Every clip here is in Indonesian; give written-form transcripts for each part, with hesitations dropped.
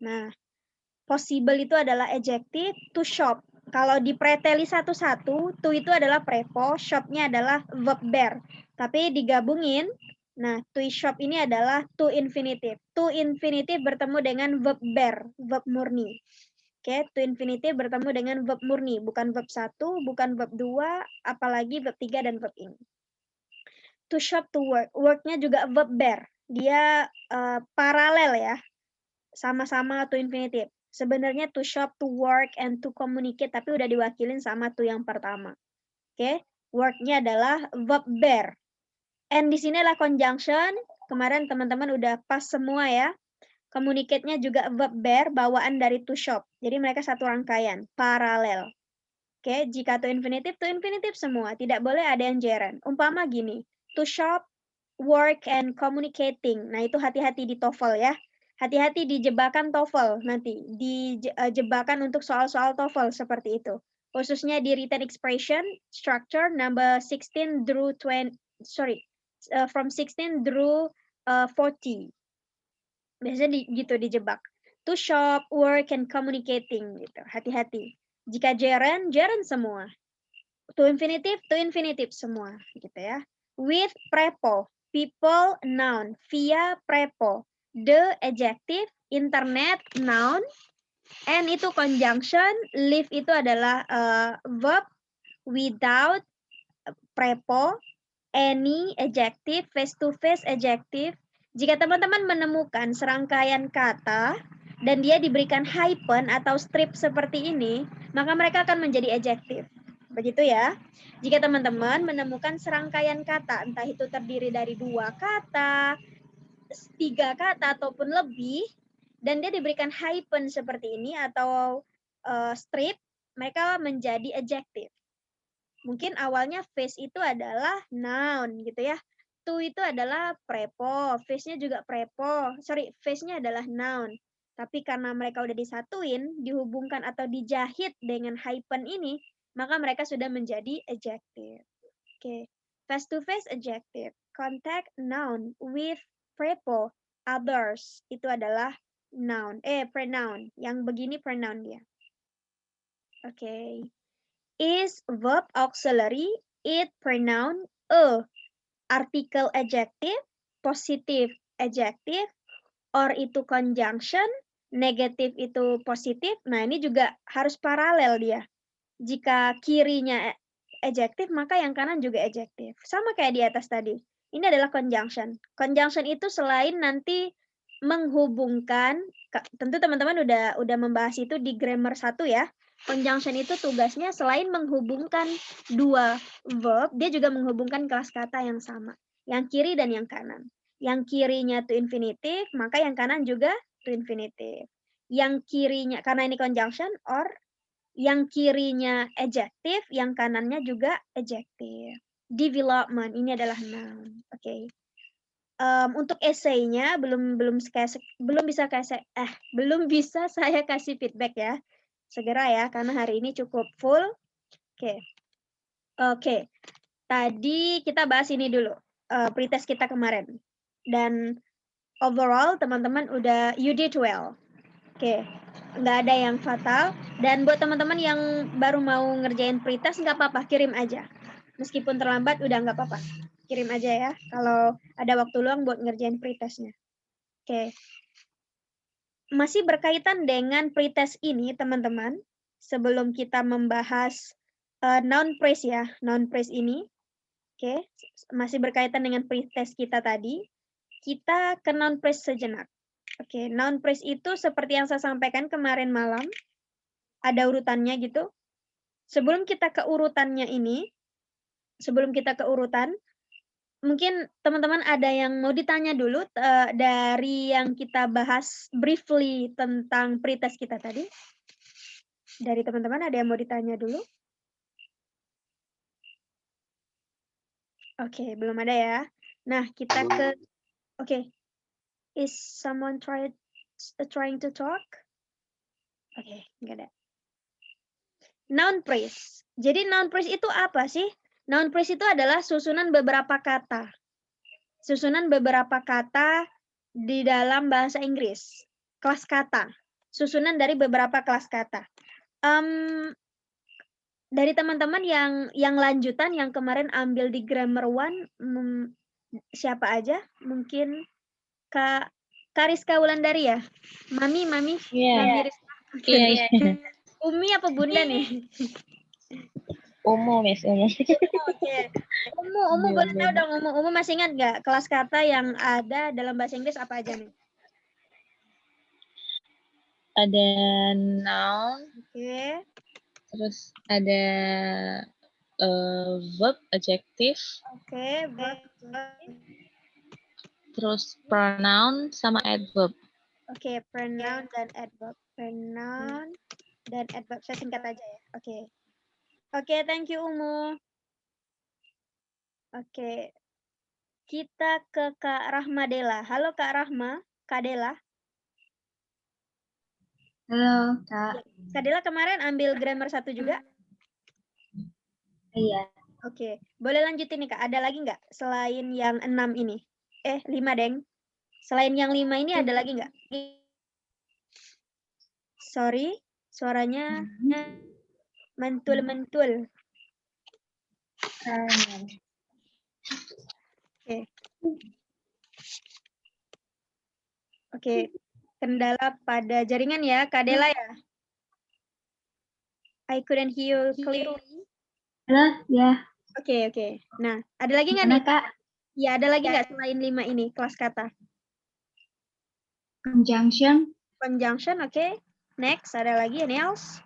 Nah, possible itu adalah adjective, to shop. Kalau dipreteli satu-satu, to itu adalah prepo, shop-nya adalah verb ber. Tapi digabungin, nah to shop ini adalah to infinitive. To infinitive bertemu dengan verb ber, verb murni. Oke, to infinitive bertemu dengan verb murni, bukan verb 1, bukan verb 2, apalagi verb 3 dan verb ini. To shop, to work. Work-nya juga verb ber. Dia paralel ya, sama-sama to infinitive. Sebenarnya to shop, to work, and to communicate, tapi udah diwakilin sama to yang pertama. Oke, work-nya adalah verb ber. And di sini adalah conjunction. Kemarin teman-teman udah pas semua ya. Communicate-nya juga verb ber, bawaan dari to shop. Jadi mereka satu rangkaian, paralel. Oke, jika to infinitive semua. Tidak boleh ada yang gerund. Umpama gini, to shop, work, and communicating. Nah, itu hati-hati di TOEFL ya. Hati-hati di jebakan TOEFL nanti. Di jebakan untuk soal-soal TOEFL seperti itu. Khususnya di written expression, structure, number 16 through 20, from 16 through 40. Biasanya gitu dijebak. To shop, work, and communicating gitu. Hati-hati. Jika gerund semua. To infinitive semua gitu ya. With prepo, people noun, via prepo, the adjective, internet noun, and itu conjunction, live itu adalah verb, without prepo, any adjective, face to face adjective. Jika teman-teman menemukan serangkaian kata dan dia diberikan hyphen atau strip seperti ini, maka mereka akan menjadi adjective. Begitu ya. Jika teman-teman menemukan serangkaian kata, entah itu terdiri dari 2 kata, 3 kata ataupun lebih, dan dia diberikan hyphen seperti ini atau strip, mereka menjadi adjective. Mungkin awalnya face itu adalah noun gitu ya. To itu adalah prepo, face-nya juga prepo. Face-nya adalah noun. Tapi karena mereka udah disatuin, dihubungkan atau dijahit dengan hyphen ini, maka mereka sudah menjadi adjective. Oke. Face to face adjective. Contact noun with prepo, others. Itu adalah noun. Pronoun. Yang begini pronoun dia. Oke. Is verb auxiliary, it pronoun, article adjective, positive adjective, or itu conjunction, negatif itu positif. Nah, ini juga harus paralel dia. Jika kirinya adjective, maka yang kanan juga adjective. Sama kayak di atas tadi. Ini adalah conjunction. Conjunction itu selain nanti menghubungkan, tentu teman-teman udah membahas itu di grammar 1 ya. Conjunction itu tugasnya selain menghubungkan 2 verb, dia juga menghubungkan kelas kata yang sama. Yang kiri dan yang kanan. Yang kirinya to infinitive, maka yang kanan juga to infinitive. Yang kirinya, karena ini conjunction, or yang kirinya adjective, yang kanannya juga adjective. Development, ini adalah noun. Oke. Untuk esainya belum bisa saya kasih feedback ya. Segera ya, karena hari ini cukup full. Oke. Tadi kita bahas ini dulu, pretest kita kemarin. Dan overall teman-teman you did well. Oke. Nggak ada yang fatal. Dan buat teman-teman yang baru mau ngerjain pretest, nggak apa-apa, kirim aja. Meskipun terlambat, udah nggak apa-apa. Kirim aja ya, kalau ada waktu luang buat ngerjain pretestnya. Oke. Masih berkaitan dengan pretest ini, teman-teman. Sebelum kita membahas noun phrase ya, noun phrase ini. Oke, masih berkaitan dengan pretest kita tadi. Kita ke noun phrase sejenak. Oke, noun phrase itu seperti yang saya sampaikan kemarin malam. Ada urutannya gitu. Sebelum kita ke urutannya ini, mungkin teman-teman ada yang mau ditanya dulu dari yang kita bahas briefly tentang pretest kita tadi. Dari teman-teman ada yang mau ditanya dulu? Oke, belum ada ya. Nah, kita ke Is someone trying to talk? Oke, enggak ada. Noun phrase. Jadi noun phrase itu apa sih? Noun phrase itu adalah susunan beberapa kata. Susunan beberapa kata di dalam bahasa Inggris. Kelas kata. susunan dari beberapa kelas kata. Dari teman-teman yang lanjutan yang kemarin ambil di Grammar One, siapa aja? Mungkin Kak Kariska Wulandari ya? Mami? Iya. Mami Rizka? Oke. Iya. Umi apa Bunda nih? Umum, Miss. Umum. Oke. Umu boleh tahu dong, Umu masih ingat nggak kelas kata yang ada dalam bahasa Inggris apa aja nih? Ada noun, Oke. terus ada verb, adjective, Oke, verb. terus pronoun sama adverb. Oke, pronoun dan adverb. Pronoun dan adverb. Saya singkat aja ya. Oke. Oke, thank you Umu. Oke. Kita ke Kak Rahma Dela. Halo Kak Rahma, Kak Dela. Halo, Kak. Kak Dela kemarin ambil grammar 1 juga? Iya. Oke, boleh lanjutin nih Kak. Ada lagi nggak selain yang 6 ini? 5 deng. Selain yang 5 ini ada lagi nggak? Sorry, suaranya mentul-mentul. Oke, kendala pada jaringan ya, Kak Dela ya? I couldn't hear you clearly. Halo, ya. Oke. Nah, ada lagi nggak Gimana, nih? Kak? Ya, ada lagi nggak selain 5 ini, kelas kata? Conjunction, Conjunction, oke. Next, ada lagi any else?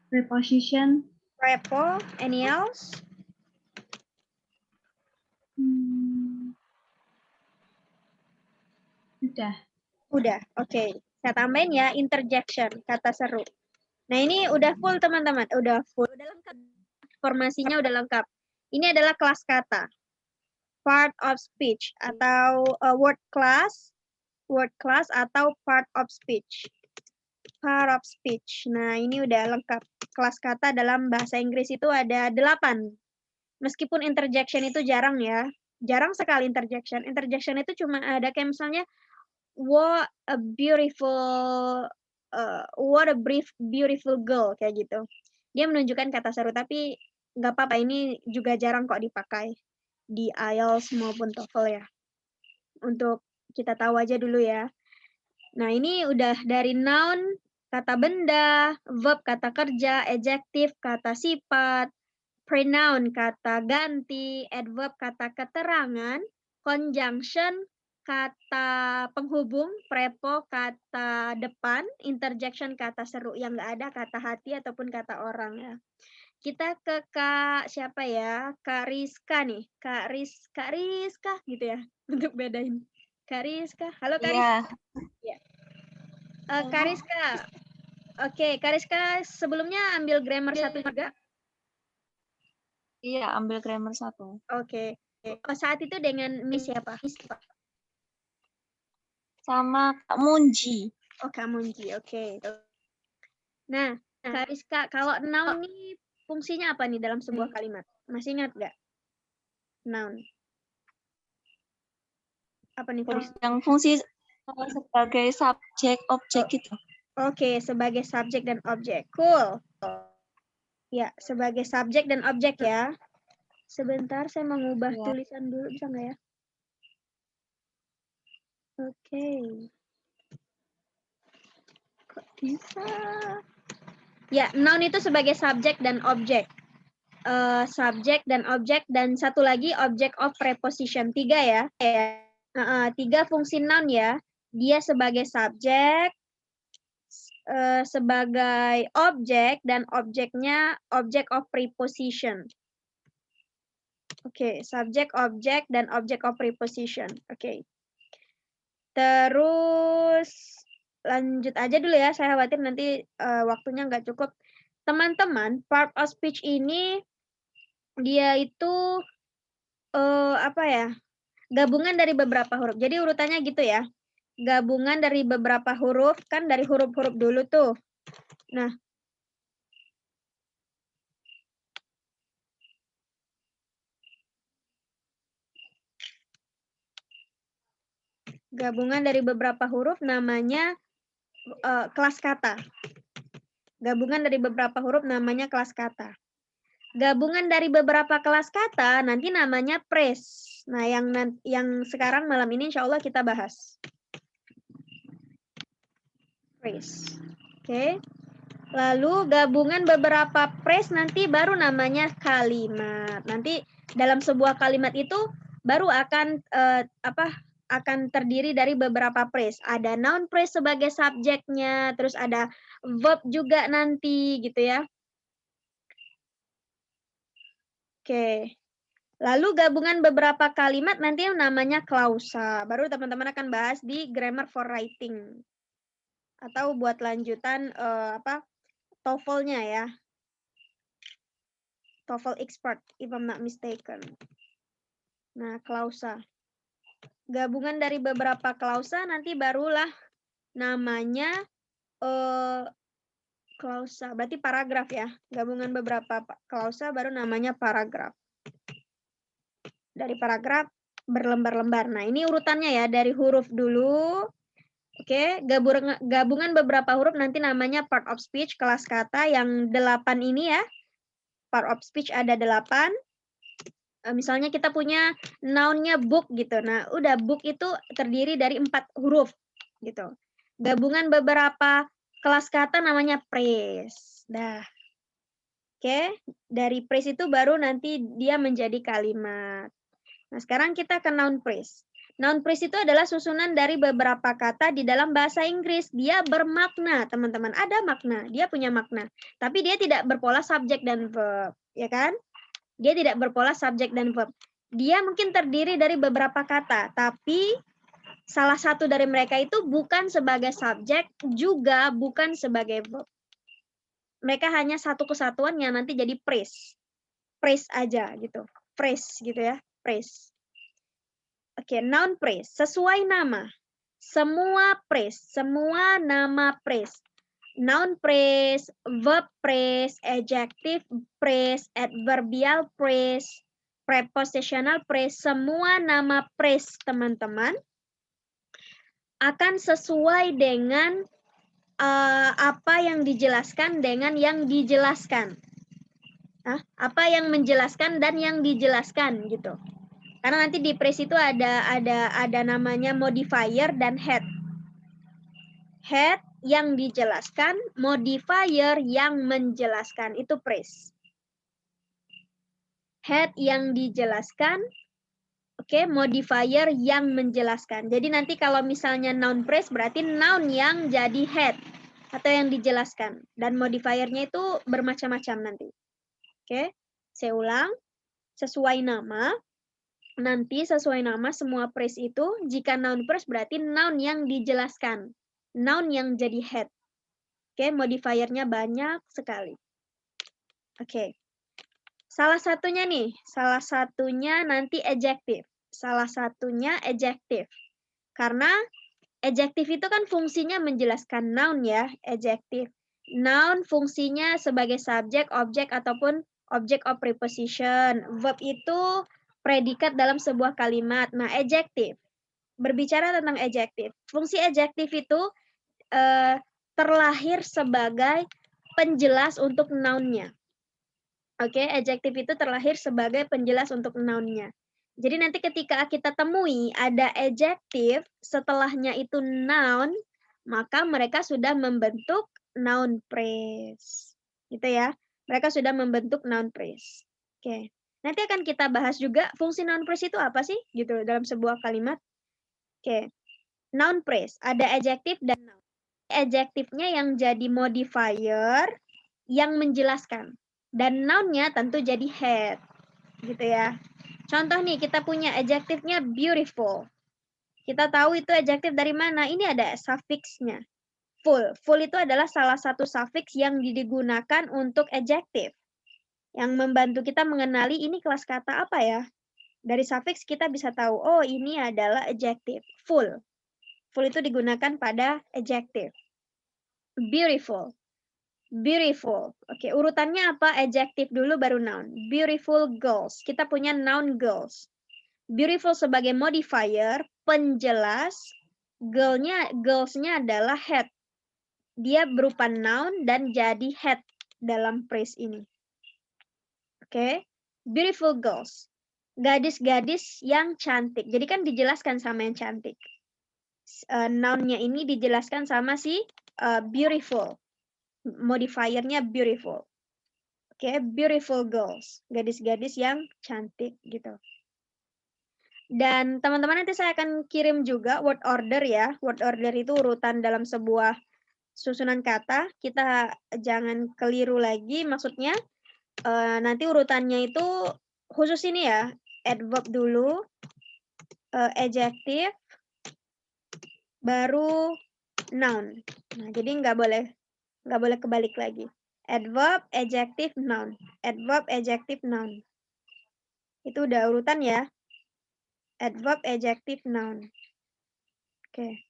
preposition, Prepo, any else? udah. Oke. Saya tambahin ya, interjection, kata seru. Nah, ini udah full teman-teman, udah full. Udah lengkap. Formasinya udah lengkap. Ini adalah kelas kata. Part of speech atau word class atau part of speech. Part of speech. Nah, ini udah lengkap. Kelas kata dalam bahasa Inggris itu ada 8. Meskipun interjection itu jarang ya. Jarang sekali interjection. Interjection itu cuma ada kayak misalnya what a beautiful girl kayak gitu. Dia menunjukkan kata seru tapi nggak apa-apa, ini juga jarang kok dipakai di IELTS maupun TOEFL ya. Untuk kita tahu aja dulu ya. Nah, ini udah dari noun, kata benda, verb, kata kerja, adjective, kata sifat, pronoun, kata ganti, adverb, kata keterangan, conjunction, kata penghubung, prepo, kata depan, interjection, kata seru yang nggak ada, kata hati ataupun kata orang ya. Kita ke Kak siapa ya? Kak Rizka nih. Kak Rizka gitu ya untuk bedain. Kak Rizka. Halo Kak Rizka. Ya. Kak Rizka. Oke, Kak Rizka sebelumnya ambil grammar 1 juga? Iya, ambil grammar 1. Oke. Saat itu dengan Miss siapa? Sama Kak Munji. Oh, Kak Munji. Oke. Nah, Kak Rizka, kalau noun nih fungsinya apa nih dalam sebuah kalimat? Masih ingat nggak? Noun. Apa nih fungsi? Yang fungsi sebagai subjek, objek gitu. Oke, sebagai subjek dan objek. Cool. Ya, sebagai subjek dan objek ya. Sebentar, saya mengubah tulisan dulu, bisa nggak ya? Oke. Kok bisa? Ya, noun itu sebagai subjek dan objek. Subjek dan objek, dan satu lagi object of preposition. 3 ya. 3 fungsi noun ya. Dia sebagai subjek, sebagai objek, dan objeknya object of preposition. Oke, subjek, objek, dan object of preposition. Oke. Terus lanjut aja dulu ya, saya khawatir nanti waktunya nggak cukup. Teman-teman, part of speech ini dia itu apa ya? Gabungan dari beberapa huruf. Jadi urutannya gitu ya. Gabungan dari beberapa huruf, kan dari huruf-huruf dulu tuh. Nah, Gabungan dari beberapa huruf namanya kelas kata. Gabungan dari beberapa huruf namanya kelas kata. Gabungan dari beberapa kelas kata nanti namanya phrase. Nah, yang sekarang malam ini insya Allah kita bahas. Phrase. Oke. Lalu gabungan beberapa phrase nanti baru namanya kalimat. Nanti dalam sebuah kalimat itu baru akan akan terdiri dari beberapa phrase. Ada noun phrase sebagai subjeknya, terus ada verb juga nanti gitu ya. Oke. Lalu gabungan beberapa kalimat nanti yang namanya klausa. Baru teman-teman akan bahas di grammar for writing. Atau buat lanjutan TOEFL-nya ya. TOEFL expert if I'm not mistaken. Nah, klausa. Gabungan dari beberapa klausa nanti barulah namanya klausa. Berarti paragraf ya. Gabungan beberapa klausa baru namanya paragraf. Dari paragraf berlembar-lembar. Nah, ini urutannya ya, dari huruf dulu. Oke, gabungan beberapa huruf nanti namanya part of speech, kelas kata yang 8 ini ya. Part of speech ada 8. Misalnya kita punya noun-nya book gitu. Nah, udah book itu terdiri dari 4 huruf gitu. Gabungan beberapa kelas kata namanya phrase. Dah. Oke, dari phrase itu baru nanti dia menjadi kalimat. Nah, sekarang kita ke noun phrase. Noun phrase itu adalah susunan dari beberapa kata di dalam bahasa Inggris. Dia bermakna, teman-teman. Ada makna, dia punya makna. Tapi dia tidak berpola subjek dan verb, ya kan? Dia tidak berpola subjek dan verb. Dia mungkin terdiri dari beberapa kata, tapi salah satu dari mereka itu bukan sebagai subjek, juga bukan sebagai verb. Mereka hanya satu kesatuan yang nanti jadi phrase. Phrase aja gitu. Phrase gitu ya, phrase. Oke, noun phrase, sesuai nama. Semua phrase, semua nama phrase. Noun phrase, verb phrase, adjective phrase, adverbial phrase, prepositional phrase, semua nama phrase teman-teman akan sesuai dengan apa yang dijelaskan dengan yang dijelaskan. Apa yang menjelaskan dan yang dijelaskan gitu. Karena nanti di phrase itu ada namanya modifier dan head. Head yang dijelaskan, modifier yang menjelaskan, itu phrase. Head yang dijelaskan, oke, modifier yang menjelaskan. Jadi nanti kalau misalnya noun phrase berarti noun yang jadi head atau yang dijelaskan. Dan modifiernya itu bermacam-macam nanti. Oke, saya ulang. Sesuai nama. Nanti sesuai nama semua phrase itu, jika noun phrase berarti noun yang dijelaskan. Noun yang jadi head. Oke, modifiernya banyak sekali. Oke. Salah satunya nanti adjective. Salah satunya adjective. Karena adjective itu kan fungsinya menjelaskan noun ya, adjective. Noun fungsinya sebagai subjek, objek, ataupun object of preposition. Verb itu predikat dalam sebuah kalimat. Nah, adjective. Berbicara tentang adjective. Fungsi adjective itu terlahir sebagai penjelas untuk noun-nya. Oke, adjective itu terlahir sebagai penjelas untuk noun-nya. Jadi nanti ketika kita temui ada adjective, setelahnya itu noun, maka mereka sudah membentuk noun phrase. Gitu ya. Mereka sudah membentuk noun phrase. Oke. Nanti akan kita bahas juga fungsi noun phrase itu apa sih gitu dalam sebuah kalimat. Oke. Noun phrase, ada adjective dan noun. Adjective-nya yang jadi modifier yang menjelaskan. Dan noun-nya tentu jadi head. Gitu ya. Contoh nih, kita punya adjective-nya beautiful. Kita tahu itu adjective dari mana? Ini ada suffix-nya. Full. Full itu adalah salah satu suffix yang digunakan untuk adjective. Yang membantu kita mengenali ini kelas kata apa ya. Dari suffix kita bisa tahu, oh ini adalah adjective. Full. Full itu digunakan pada adjective. Beautiful. Beautiful. Oke, urutannya apa? Adjective dulu baru noun. Beautiful girls. Kita punya noun girls. Beautiful sebagai modifier, penjelas, Girls-nya adalah head. Dia berupa noun dan jadi head dalam phrase ini. Oke. Beautiful girls. Gadis-gadis yang cantik. Jadi kan dijelaskan sama yang cantik. Noun-nya ini dijelaskan sama si beautiful. Modifiernya beautiful. Oke, beautiful girls. Gadis-gadis yang cantik gitu. Dan teman-teman nanti saya akan kirim juga word order ya. Word order itu urutan dalam sebuah susunan kata. Kita jangan keliru lagi. Maksudnya nanti urutannya itu khusus ini ya. Adverb dulu. Adjective. Baru noun. Nah, jadi nggak boleh kebalik lagi. Adverb, adjective, noun. Adverb, adjective, noun. Itu udah urutan ya. Adverb, adjective, noun. Oke.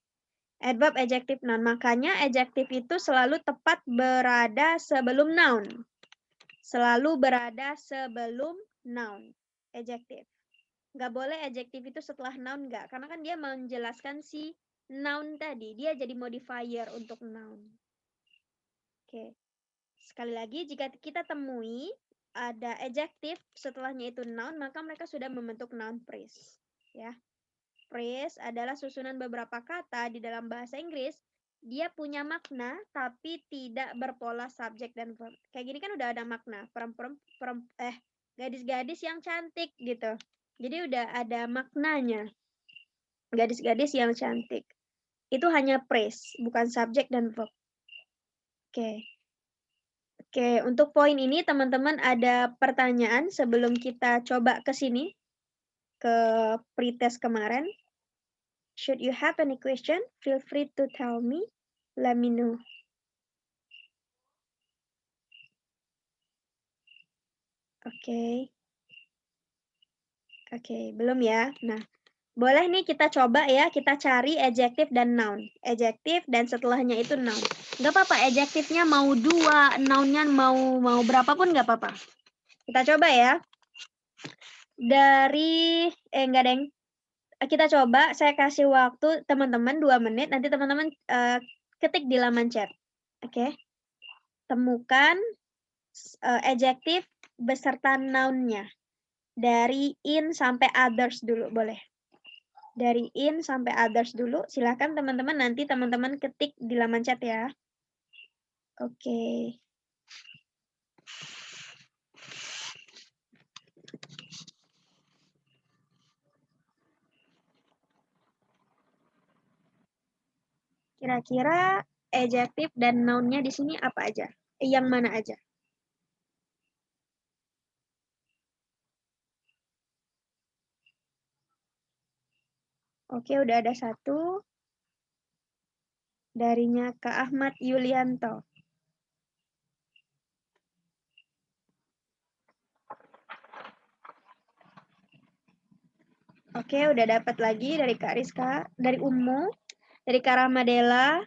Adverb, adjective, noun. Makanya adjective itu selalu tepat berada sebelum noun. Selalu berada sebelum noun. Adjective. Nggak boleh adjective itu setelah noun, nggak. Karena kan dia menjelaskan si noun tadi. Dia jadi modifier untuk noun. Oke. Sekali lagi, jika kita temui ada adjective, setelahnya itu noun, maka mereka sudah membentuk noun phrase. Ya. Phrase adalah susunan beberapa kata di dalam bahasa Inggris. Dia punya makna, tapi tidak berpola subjek dan verb. Kayak gini kan udah ada makna. Gadis-gadis yang cantik gitu. Jadi udah ada maknanya. Gadis-gadis yang cantik. Itu hanya phrase, bukan subjek dan verb. Oke. Oke, untuk poin ini teman-teman ada pertanyaan sebelum kita coba ke sini, ke pretest kemarin. Should you have any question, feel free to tell me, let me know. Oke. Oke, belum ya? Nah, boleh nih kita coba ya, kita cari adjective dan noun. Adjective dan setelahnya itu noun. Nggak apa-apa, adjektifnya mau 2, nounnya mau berapapun nggak apa-apa. Kita coba ya. Dari, enggak deng. Kita coba, saya kasih waktu teman-teman 2 menit, nanti teman-teman ketik di laman chat. Oke. Temukan adjektif beserta noun-nya. Dari in sampai others dulu, boleh. Dari in sampai others dulu, silakan teman-teman, nanti teman-teman ketik di laman chat ya. Oke. Kira-kira adjektif dan noun-nya di sini apa aja? Yang mana aja? Oke, udah ada 1. Darinya Kak Ahmad Yulianto. Oke, udah dapat lagi dari Kak Rizka, dari Ummu, dari Kak Ramadela.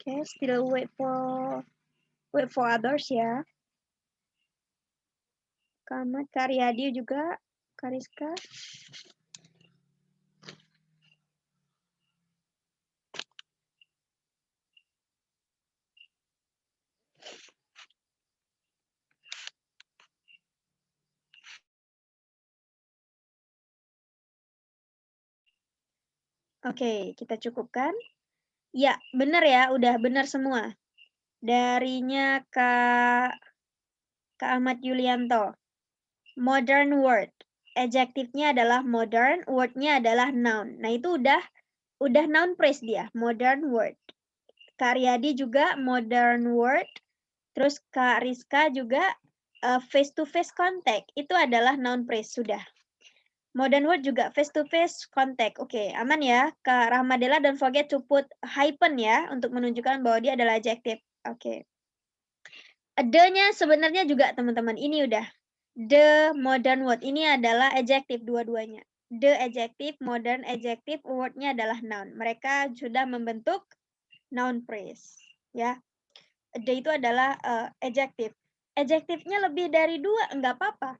Oke, still wait for others ya. Kak Ahmad, Kak Riyadi juga, Kak Rizka. Oke, kita cukupkan. Ya, benar ya, udah benar semua. Darinya Kak Ahmad Yulianto. Modern word. Adjektifnya adalah modern, word-nya adalah noun. Nah, itu udah noun phrase dia, modern word. Kak Riyadi juga modern word. Terus Kak Rizka juga face-to-face contact. Itu adalah noun phrase, sudah. Modern word juga face-to-face contact. Oke, aman ya. Kak Rahmadela, don't forget to put hyphen ya, untuk menunjukkan bahwa dia adalah adjective. Oke. The-nya sebenarnya juga teman-teman, ini udah. The modern word, ini adalah adjective dua-duanya. The adjective, modern adjective, word-nya adalah noun. Mereka sudah membentuk noun phrase. Ya, the itu adalah adjective. Adjektifnya lebih dari 2, enggak apa-apa.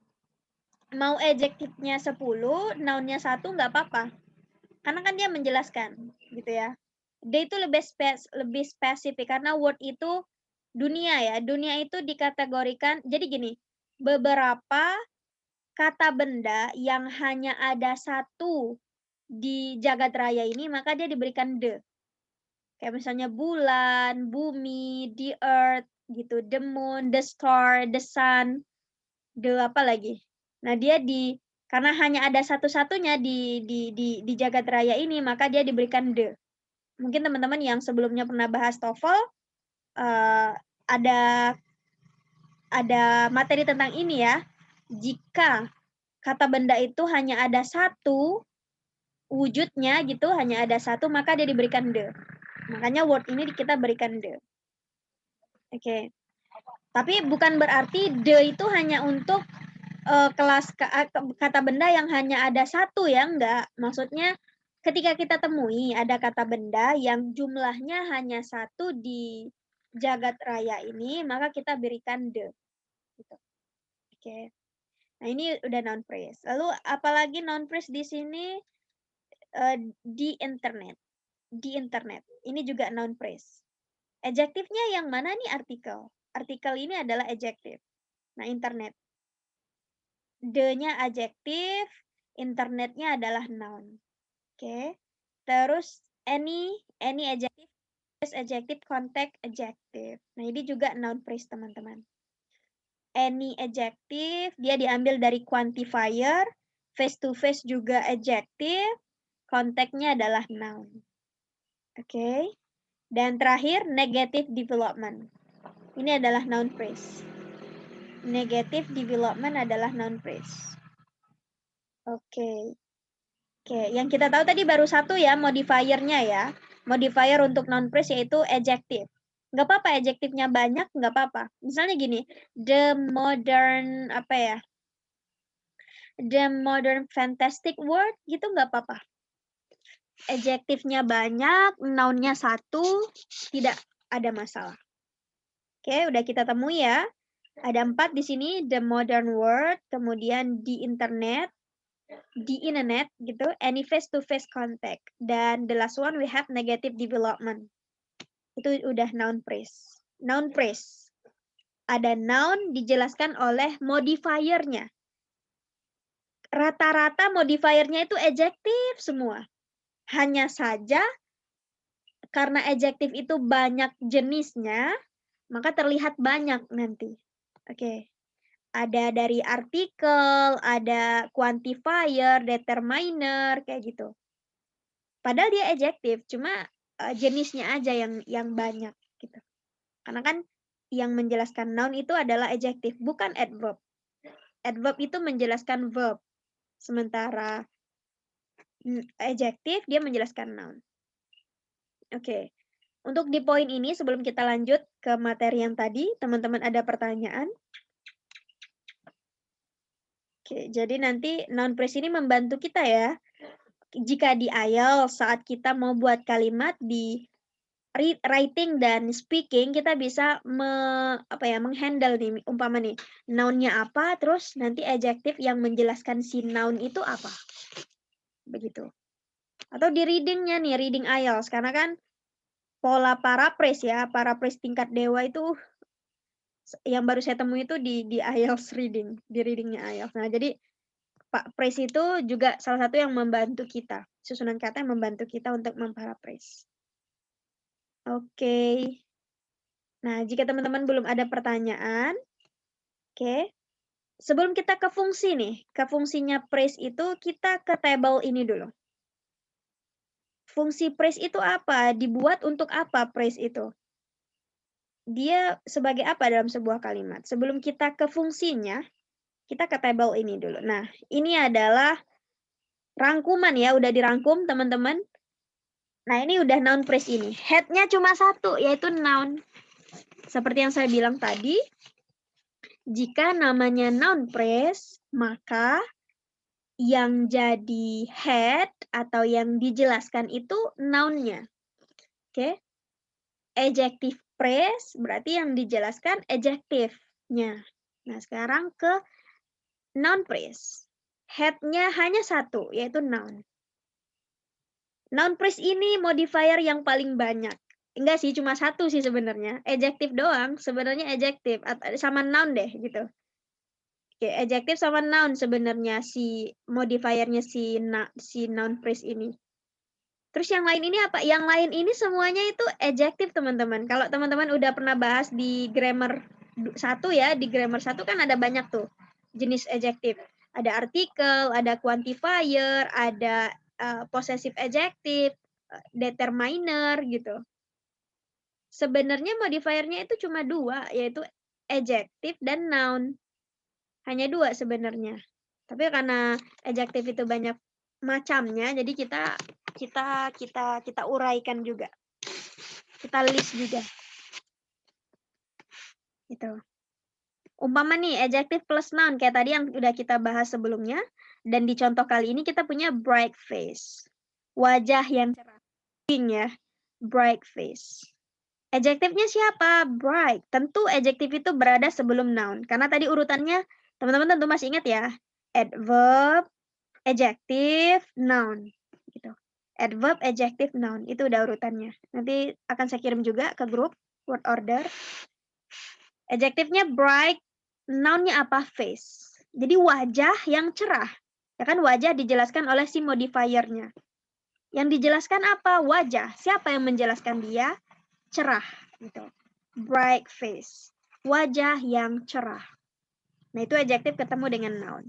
Mau adjektifnya 10, noun-nya 1, enggak apa-apa. Karena kan dia menjelaskan, gitu ya. The itu lebih spesifik, karena word itu dunia ya. Dunia itu dikategorikan, jadi gini, beberapa kata benda yang hanya ada satu di jagat raya ini, maka dia diberikan the. Kayak misalnya bulan, bumi, the earth, gitu, the moon, the star, the sun, the apa lagi. Nah, dia karena hanya ada satu-satunya di jagat raya ini, maka dia diberikan the. Mungkin teman-teman yang sebelumnya pernah bahas TOEFL, ada materi tentang ini ya. Jika kata benda itu hanya ada satu wujudnya gitu, hanya ada satu, maka dia diberikan the. Makanya word ini kita berikan the. Oke. Tapi bukan berarti the itu hanya untuk kelas kata benda yang hanya ada satu ya, enggak. Maksudnya ketika kita temui ada kata benda yang jumlahnya hanya satu di jagat raya ini, maka kita berikan the. Gitu. Oke. Nah, ini udah noun phrase. Lalu apalagi noun phrase di sini? Di internet. Di internet. Ini juga noun phrase. Adjektifnya yang mana nih? Artikel. Artikel ini adalah adjektif. Nah, internet. The-nya adjektif, internetnya adalah noun. Oke. Terus any adjective, adjective, contact adjective. Nah, ini juga noun phrase, teman-teman. Any adjective, dia diambil dari quantifier, face to face juga adjective, konteksnya adalah noun. Oke. Dan terakhir, negative development. Ini adalah noun phrase. Negative development adalah noun phrase. Oke. Oke, yang kita tahu tadi baru satu ya, modifiernya ya. Modifier untuk noun phrase yaitu adjective. Nggak apa-apa, adjektifnya banyak, nggak apa-apa. Misalnya gini, the modern, the modern fantastic world, gitu nggak apa-apa. Adjektifnya banyak, noun-nya satu, tidak ada masalah. Oke, udah kita temui ya. Ada 4 di sini, the modern world, kemudian di internet gitu, any face-to-face contact. Dan the last one we have negative development. Itu udah noun phrase. Noun phrase. Ada noun dijelaskan oleh modifiernya. Rata-rata modifiernya itu adjektif semua. Hanya saja karena adjektif itu banyak jenisnya, maka terlihat banyak nanti. Oke. Ada dari artikel, ada quantifier, determiner, kayak gitu. Padahal dia adjektif, cuma jenisnya aja yang banyak gitu. Karena kan yang menjelaskan noun itu adalah adjektif, bukan adverb. Adverb itu menjelaskan verb. Sementara adjektif dia menjelaskan noun. Oke. Untuk di poin ini sebelum kita lanjut ke materi yang tadi, teman-teman ada pertanyaan? Oke, jadi nanti noun phrase ini membantu kita ya. Jika di IELTS saat kita mau buat kalimat di writing dan speaking, kita bisa menghandle nih, umpama nih, noun-nya apa, terus nanti adjektif yang menjelaskan si noun itu apa. Begitu. Atau di reading-nya nih, reading IELTS, karena kan pola paraphrase ya, paraphrase tingkat dewa itu yang baru saya temui itu di IELTS reading, di reading-nya IELTS. Nah, jadi Pak Phrase itu juga salah satu yang membantu kita, susunan kata yang membantu kita untuk memparaphrase. Oke. Nah, jika teman-teman belum ada pertanyaan, oke. Sebelum kita ke fungsi nih, ke fungsinya phrase itu kita ke table ini dulu. Fungsi phrase itu apa? Dibuat untuk apa phrase itu? Dia sebagai apa dalam sebuah kalimat? Sebelum kita ke fungsinya, kita ke table ini dulu. Nah, ini adalah rangkuman ya, udah dirangkum teman-teman. Nah, ini udah noun phrase ini. Head-nya cuma satu, yaitu noun. Seperti yang saya bilang tadi, jika namanya noun phrase, maka yang jadi head atau yang dijelaskan itu noun-nya. Oke. Adjective phrase berarti yang dijelaskan adjective-nya. Nah, sekarang ke noun phrase. Head-nya hanya satu, yaitu noun. Noun phrase ini modifier yang paling banyak. Enggak sih, cuma satu sih sebenarnya. Adjective doang, sebenarnya adjective. Sama noun deh, gitu. Oke, adjective sama noun sebenarnya si modifiernya si noun phrase ini. Terus yang lain ini apa? Yang lain ini semuanya itu adjective, teman-teman. Kalau teman-teman udah pernah bahas di grammar 1 ya, di grammar 1 kan ada banyak tuh jenis adjective. Ada artikel, ada quantifier, ada possessive adjective, determiner gitu. Sebenarnya modifiernya itu cuma 2, yaitu adjective dan noun. Hanya 2 sebenarnya. Tapi karena adjective itu banyak macamnya, jadi kita uraikan juga. Kita list juga. Gitu. Umpama nih adjective plus noun kayak tadi yang udah kita bahas sebelumnya, dan di contoh kali ini kita punya bright face. Wajah yang cerah. Ya, bright face. Adjektifnya siapa? Bright. Tentu adjektif itu berada sebelum noun. Karena tadi urutannya teman-teman tentu masih ingat ya. Adverb, adjective, noun. Gitu. Adverb, adjective, noun. Itu udah urutannya. Nanti akan saya kirim juga ke grup word order. Adjektifnya bright, nounnya apa? Face. Jadi wajah yang cerah. Ya kan wajah dijelaskan oleh si modifiernya. Yang dijelaskan apa? Wajah. Siapa yang menjelaskan dia? Cerah. Gitu. Bright face. Wajah yang cerah. Nah itu adjektif ketemu dengan noun.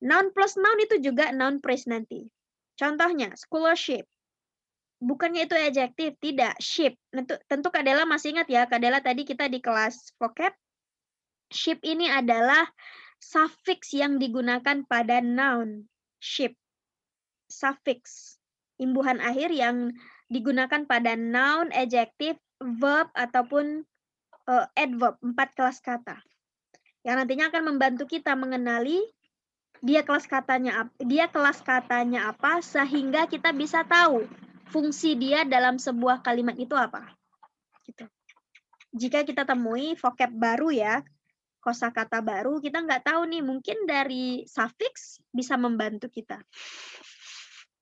Noun plus noun itu juga noun phrase nanti. Contohnya, scholarship. Bukannya itu adjektif, tidak. Ship. Tentu Kak Dela masih ingat ya, Kak Dela tadi kita di kelas vocab. Ship ini adalah suffix yang digunakan pada noun. Ship. Suffix. Imbuhan akhir yang digunakan pada noun, adjective, verb, ataupun adverb. 4 kelas kata. Yang nantinya akan membantu kita mengenali dia kelas katanya apa sehingga kita bisa tahu fungsi dia dalam sebuah kalimat itu apa. Gitu. Jika kita temui vocab baru ya, kosakata baru, kita nggak tahu nih, mungkin dari suffix bisa membantu kita.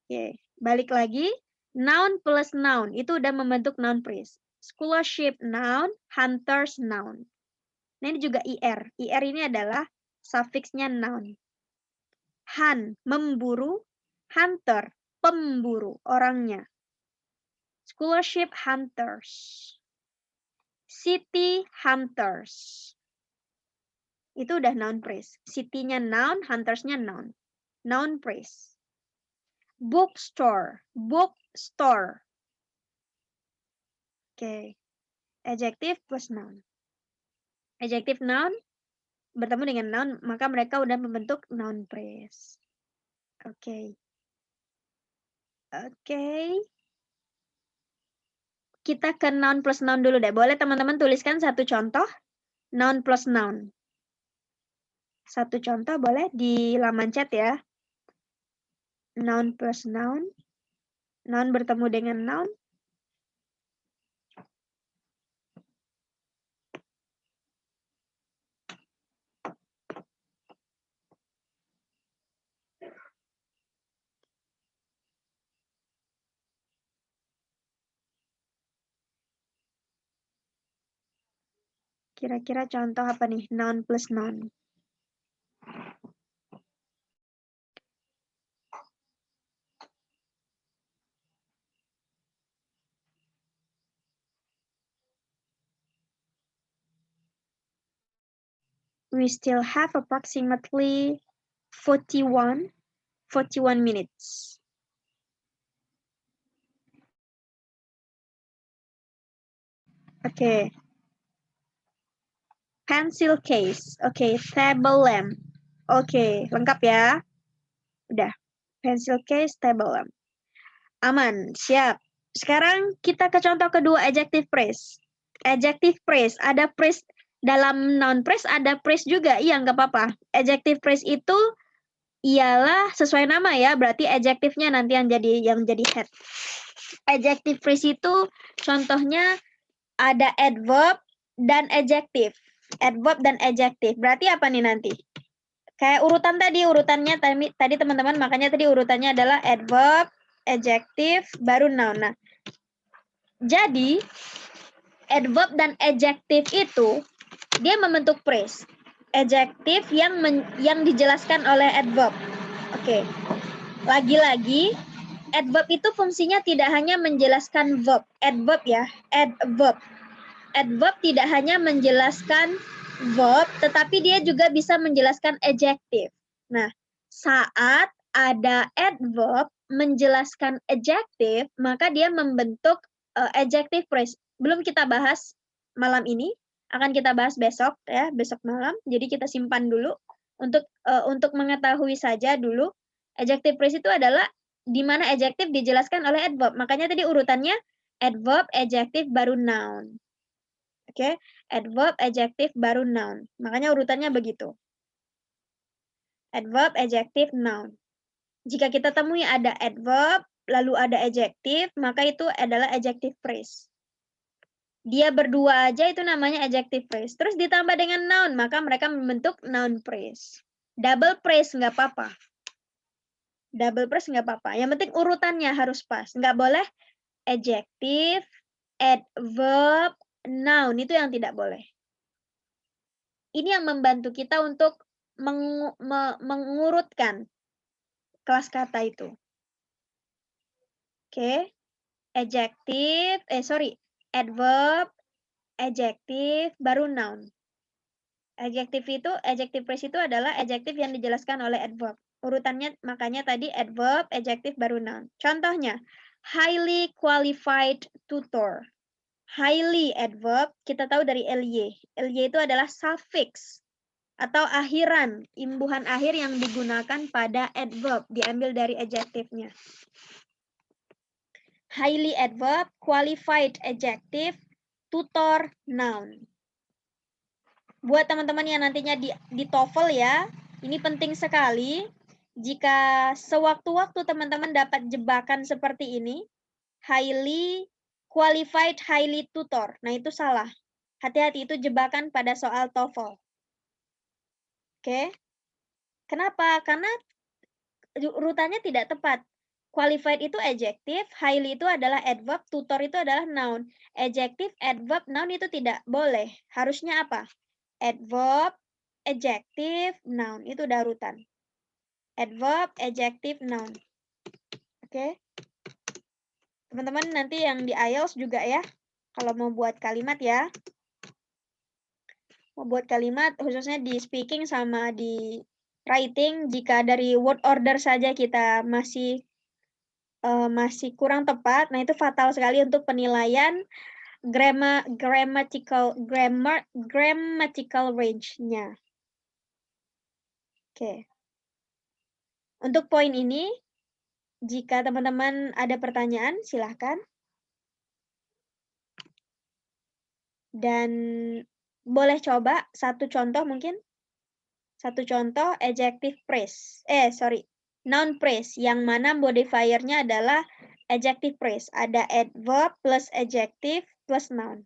Oke, balik lagi, noun plus noun itu udah membentuk noun phrase. Scholarship noun, hunters noun. Nah ini juga IR. IR ini adalah suffixnya noun. Hunt, memburu. Hunter, pemburu, orangnya. Scholarship hunters. City hunters. Itu udah noun phrase. City-nya noun, hunters-nya noun. Noun phrase. Bookstore, bookstore. Oke. Adjective plus noun. Adjective noun bertemu dengan noun, maka mereka udah membentuk noun phrase. Oke. Oke. Kita ke noun plus noun dulu deh. Boleh teman-teman tuliskan satu contoh noun plus noun. Satu contoh boleh di laman chat ya. Noun plus noun. Noun bertemu dengan noun. Kira-kira contoh apa nih? Noun plus noun. We still have approximately 41 minutes. Oke. Pencil case. Oke, table lamp. Oke, lengkap ya. Udah. Pencil case, table lamp. Aman, siap. Sekarang kita ke contoh kedua, adjective phrase. Adjective phrase, ada phrase dalam noun phrase, ada phrase juga. Iya, nggak apa-apa. Adjective phrase itu ialah sesuai nama ya, berarti adjektifnya nanti yang jadi head. Adjective phrase itu contohnya ada adverb dan adjective. Adverb dan adjective. Berarti apa nih nanti? Kayak urutan tadi, urutannya tadi teman-teman, makanya tadi urutannya adalah adverb, adjective, baru noun. Nah, jadi adverb dan adjective itu dia membentuk phrase. Adjective yang dijelaskan oleh adverb. Oke. Lagi-lagi adverb itu fungsinya tidak hanya menjelaskan verb. Adverb ya, adverb. Adverb tidak hanya menjelaskan verb, tetapi dia juga bisa menjelaskan adjective. Nah, saat ada adverb menjelaskan adjective, maka dia membentuk adjective phrase. Belum kita bahas malam ini, akan kita bahas besok ya, besok malam. Jadi kita simpan dulu untuk mengetahui saja dulu. Adjective phrase itu adalah di mana adjective dijelaskan oleh adverb. Makanya tadi urutannya adverb, adjective, baru noun. Oke, adverb, adjective, baru noun. Makanya urutannya begitu. Adverb, adjective, noun. Jika kita temui ada adverb, lalu ada adjective, maka itu adalah adjective phrase. Dia berdua aja itu namanya adjective phrase. Terus ditambah dengan noun, maka mereka membentuk noun phrase. Double phrase nggak apa-apa. Double phrase nggak apa-apa. Yang penting urutannya harus pas. Nggak boleh adjective, adverb, noun. Itu yang tidak boleh. Ini yang membantu kita untuk mengurutkan kelas kata itu. Oke. Adjective, adverb, adjective, baru noun. Adjective phrase itu adalah adjective yang dijelaskan oleh adverb. Urutannya makanya tadi adverb, adjective, baru noun. Contohnya, highly qualified tutor. Highly adverb, kita tahu dari ly. Ly itu adalah suffix atau akhiran, imbuhan akhir yang digunakan pada adverb, diambil dari adjektifnya. Highly adverb, qualified adjective, tutor noun. Buat teman-teman yang nantinya di TOEFL ya, ini penting sekali. Jika sewaktu-waktu teman-teman dapat jebakan seperti ini, highly qualified, highly tutor. Nah, itu salah. Hati-hati, itu jebakan pada soal TOEFL. Oke. Kenapa? Karena urutannya tidak tepat. Qualified itu adjective, highly itu adalah adverb, tutor itu adalah noun. Adjective, adverb, noun itu tidak boleh. Harusnya apa? Adverb, adjective, noun. Itu udah urutan. Adverb, adjective, noun. Oke. Teman-teman nanti yang di IELTS juga ya. Kalau mau buat kalimat ya. Mau buat kalimat khususnya di speaking sama di writing. Jika dari word order saja kita masih kurang tepat, nah itu fatal sekali untuk penilaian grammatical range-nya. Oke. Untuk poin ini, jika teman-teman ada pertanyaan, silahkan. Dan boleh coba satu contoh mungkin. Satu contoh adjective phrase. Noun phrase, yang mana modifiernya adalah adjective phrase. Ada adverb plus adjective plus noun.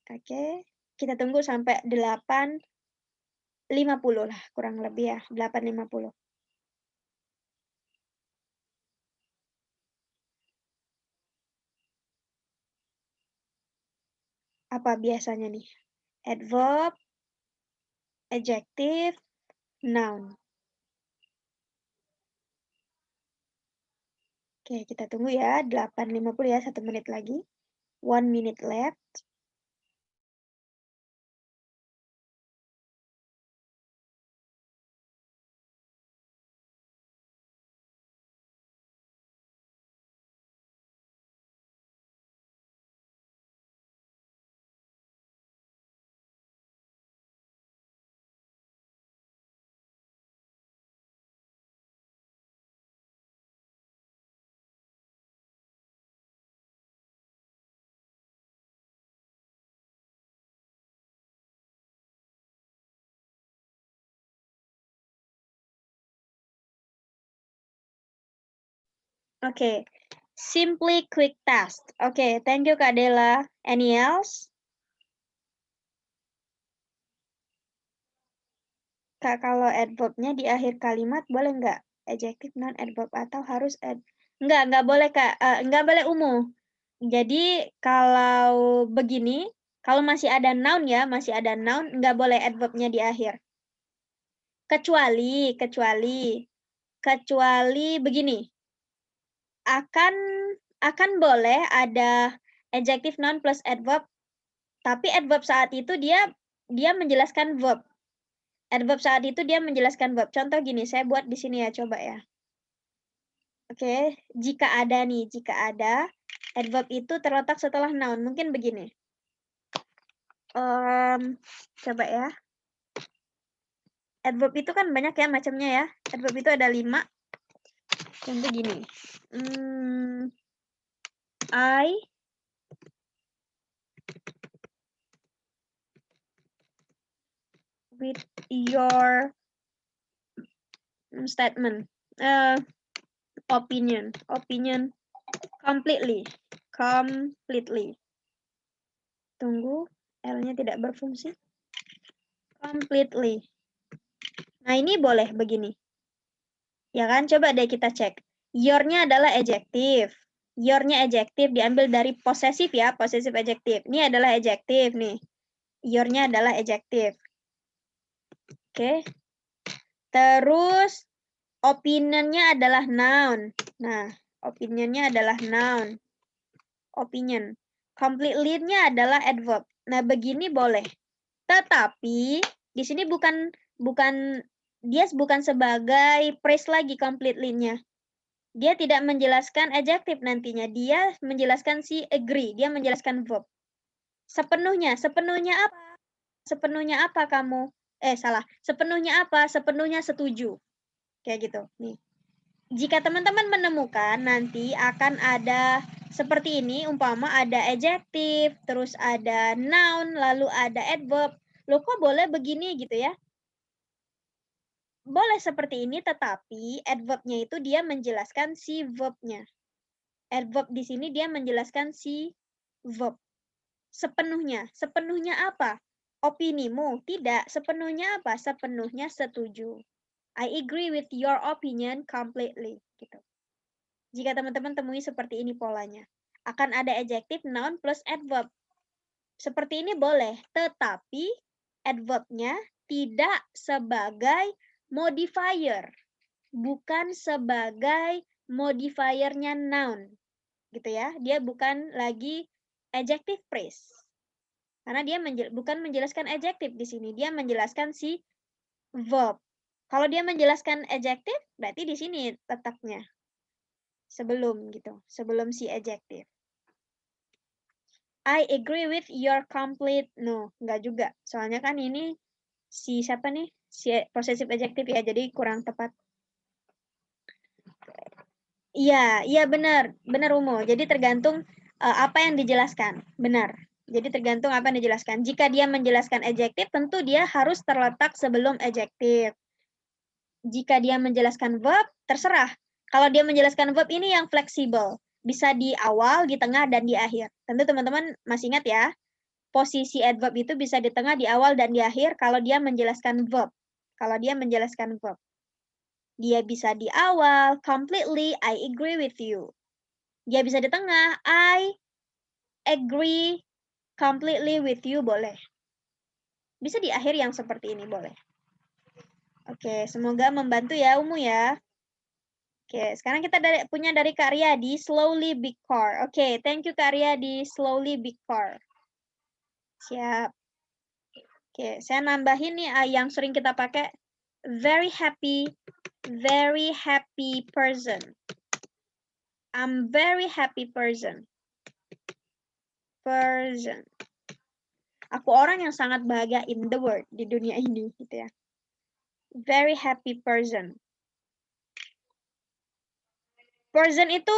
Oke, kita tunggu sampai 8.50 lah, kurang lebih ya, 8.50. Apa biasanya nih? Adverb, adjective, noun. Oke, kita tunggu ya, 8.50 ya, 1 menit lagi. 1 minute left. Oke. Simply quick task. Oke, thank you Kak Dela. Any else? Kak, kalau adverb-nya di akhir kalimat boleh nggak? Adjective, non adverb, atau harus nggak boleh Kak. Nggak boleh umum. Jadi kalau begini, kalau masih ada noun ya, masih ada noun, nggak boleh adverb-nya di akhir. Kecuali begini. Akan boleh ada adjective noun plus adverb, tapi adverb saat itu dia menjelaskan verb. Adverb saat itu dia menjelaskan verb. Contoh gini, saya buat di sini ya, coba ya. Oke, jika ada, adverb itu terletak setelah noun. Mungkin begini. Coba ya. Adverb itu kan banyak ya macamnya ya. Adverb itu ada 5. Contoh gini. I with your statement. Opinion completely. Tunggu, L-nya tidak berfungsi. Completely. Nah, ini boleh begini. Ya kan? Coba deh kita cek. Your-nya adalah adjective. Your-nya adjective diambil dari possessive ya, possessive adjective. Ini adalah adjective nih. Your-nya adalah adjective. Oke. Terus opinion-nya adalah noun. Nah, opinion-nya adalah noun. Opinion. Completely-nya adalah adverb. Nah, begini boleh. Tetapi di sini dia bukan sebagai phrase lagi completely-nya. Dia tidak menjelaskan adjective nantinya. Dia menjelaskan si agree. Dia menjelaskan verb. Sepenuhnya apa? Sepenuhnya apa kamu? Sepenuhnya apa? Sepenuhnya setuju. Kayak gitu. Nih. Jika teman-teman menemukan nanti akan ada seperti ini, umpama ada adjective, terus ada noun, lalu ada adverb. Loh kok boleh begini gitu ya? Boleh seperti ini, tetapi adverb-nya itu dia menjelaskan si verb-nya. Adverb di sini dia menjelaskan si verb. Sepenuhnya. Sepenuhnya apa? Opinimu? Tidak. Sepenuhnya apa? Sepenuhnya setuju. I agree with your opinion completely. Gitu. Jika teman-teman temui seperti ini polanya. Akan ada adjective, noun, plus adverb. Seperti ini boleh. Tetapi adverb-nya tidak sebagai modifier. Bukan sebagai modifiernya noun. Gitu ya. Dia bukan lagi adjective phrase. Karena dia bukan menjelaskan adjective di sini. Dia menjelaskan si verb. Kalau dia menjelaskan adjective, berarti di sini letaknya. Sebelum gitu. Sebelum si adjective. I agree with your complete. No, enggak juga. Soalnya kan ini si siapa nih? Si possessive adjective ya, jadi kurang tepat. Iya benar. Benar Umo. Jadi tergantung apa yang dijelaskan. Benar. Jadi tergantung apa yang dijelaskan. Jika dia menjelaskan adjective, tentu dia harus terletak sebelum adjective. Jika dia menjelaskan verb, terserah. Kalau dia menjelaskan verb ini yang fleksibel. Bisa di awal, di tengah, dan di akhir. Tentu teman-teman masih ingat ya. Posisi adverb itu bisa di tengah, di awal, dan di akhir kalau dia menjelaskan verb. Kalau dia menjelaskan verb. Dia bisa di awal, completely, I agree with you. Dia bisa di tengah, I agree completely with you, boleh. Bisa di akhir yang seperti ini, boleh. Oke, semoga membantu ya, Umu ya. Oke, sekarang kita punya dari Kak Riyadi, slowly big car. Oke, thank you Kak Riyadi, slowly big car. Siap. Oke, saya nambahin nih yang sering kita pakai, very happy person. I'm very happy person. Aku orang yang sangat bahagia in the world, di dunia ini, gitu ya. Very happy person. Person itu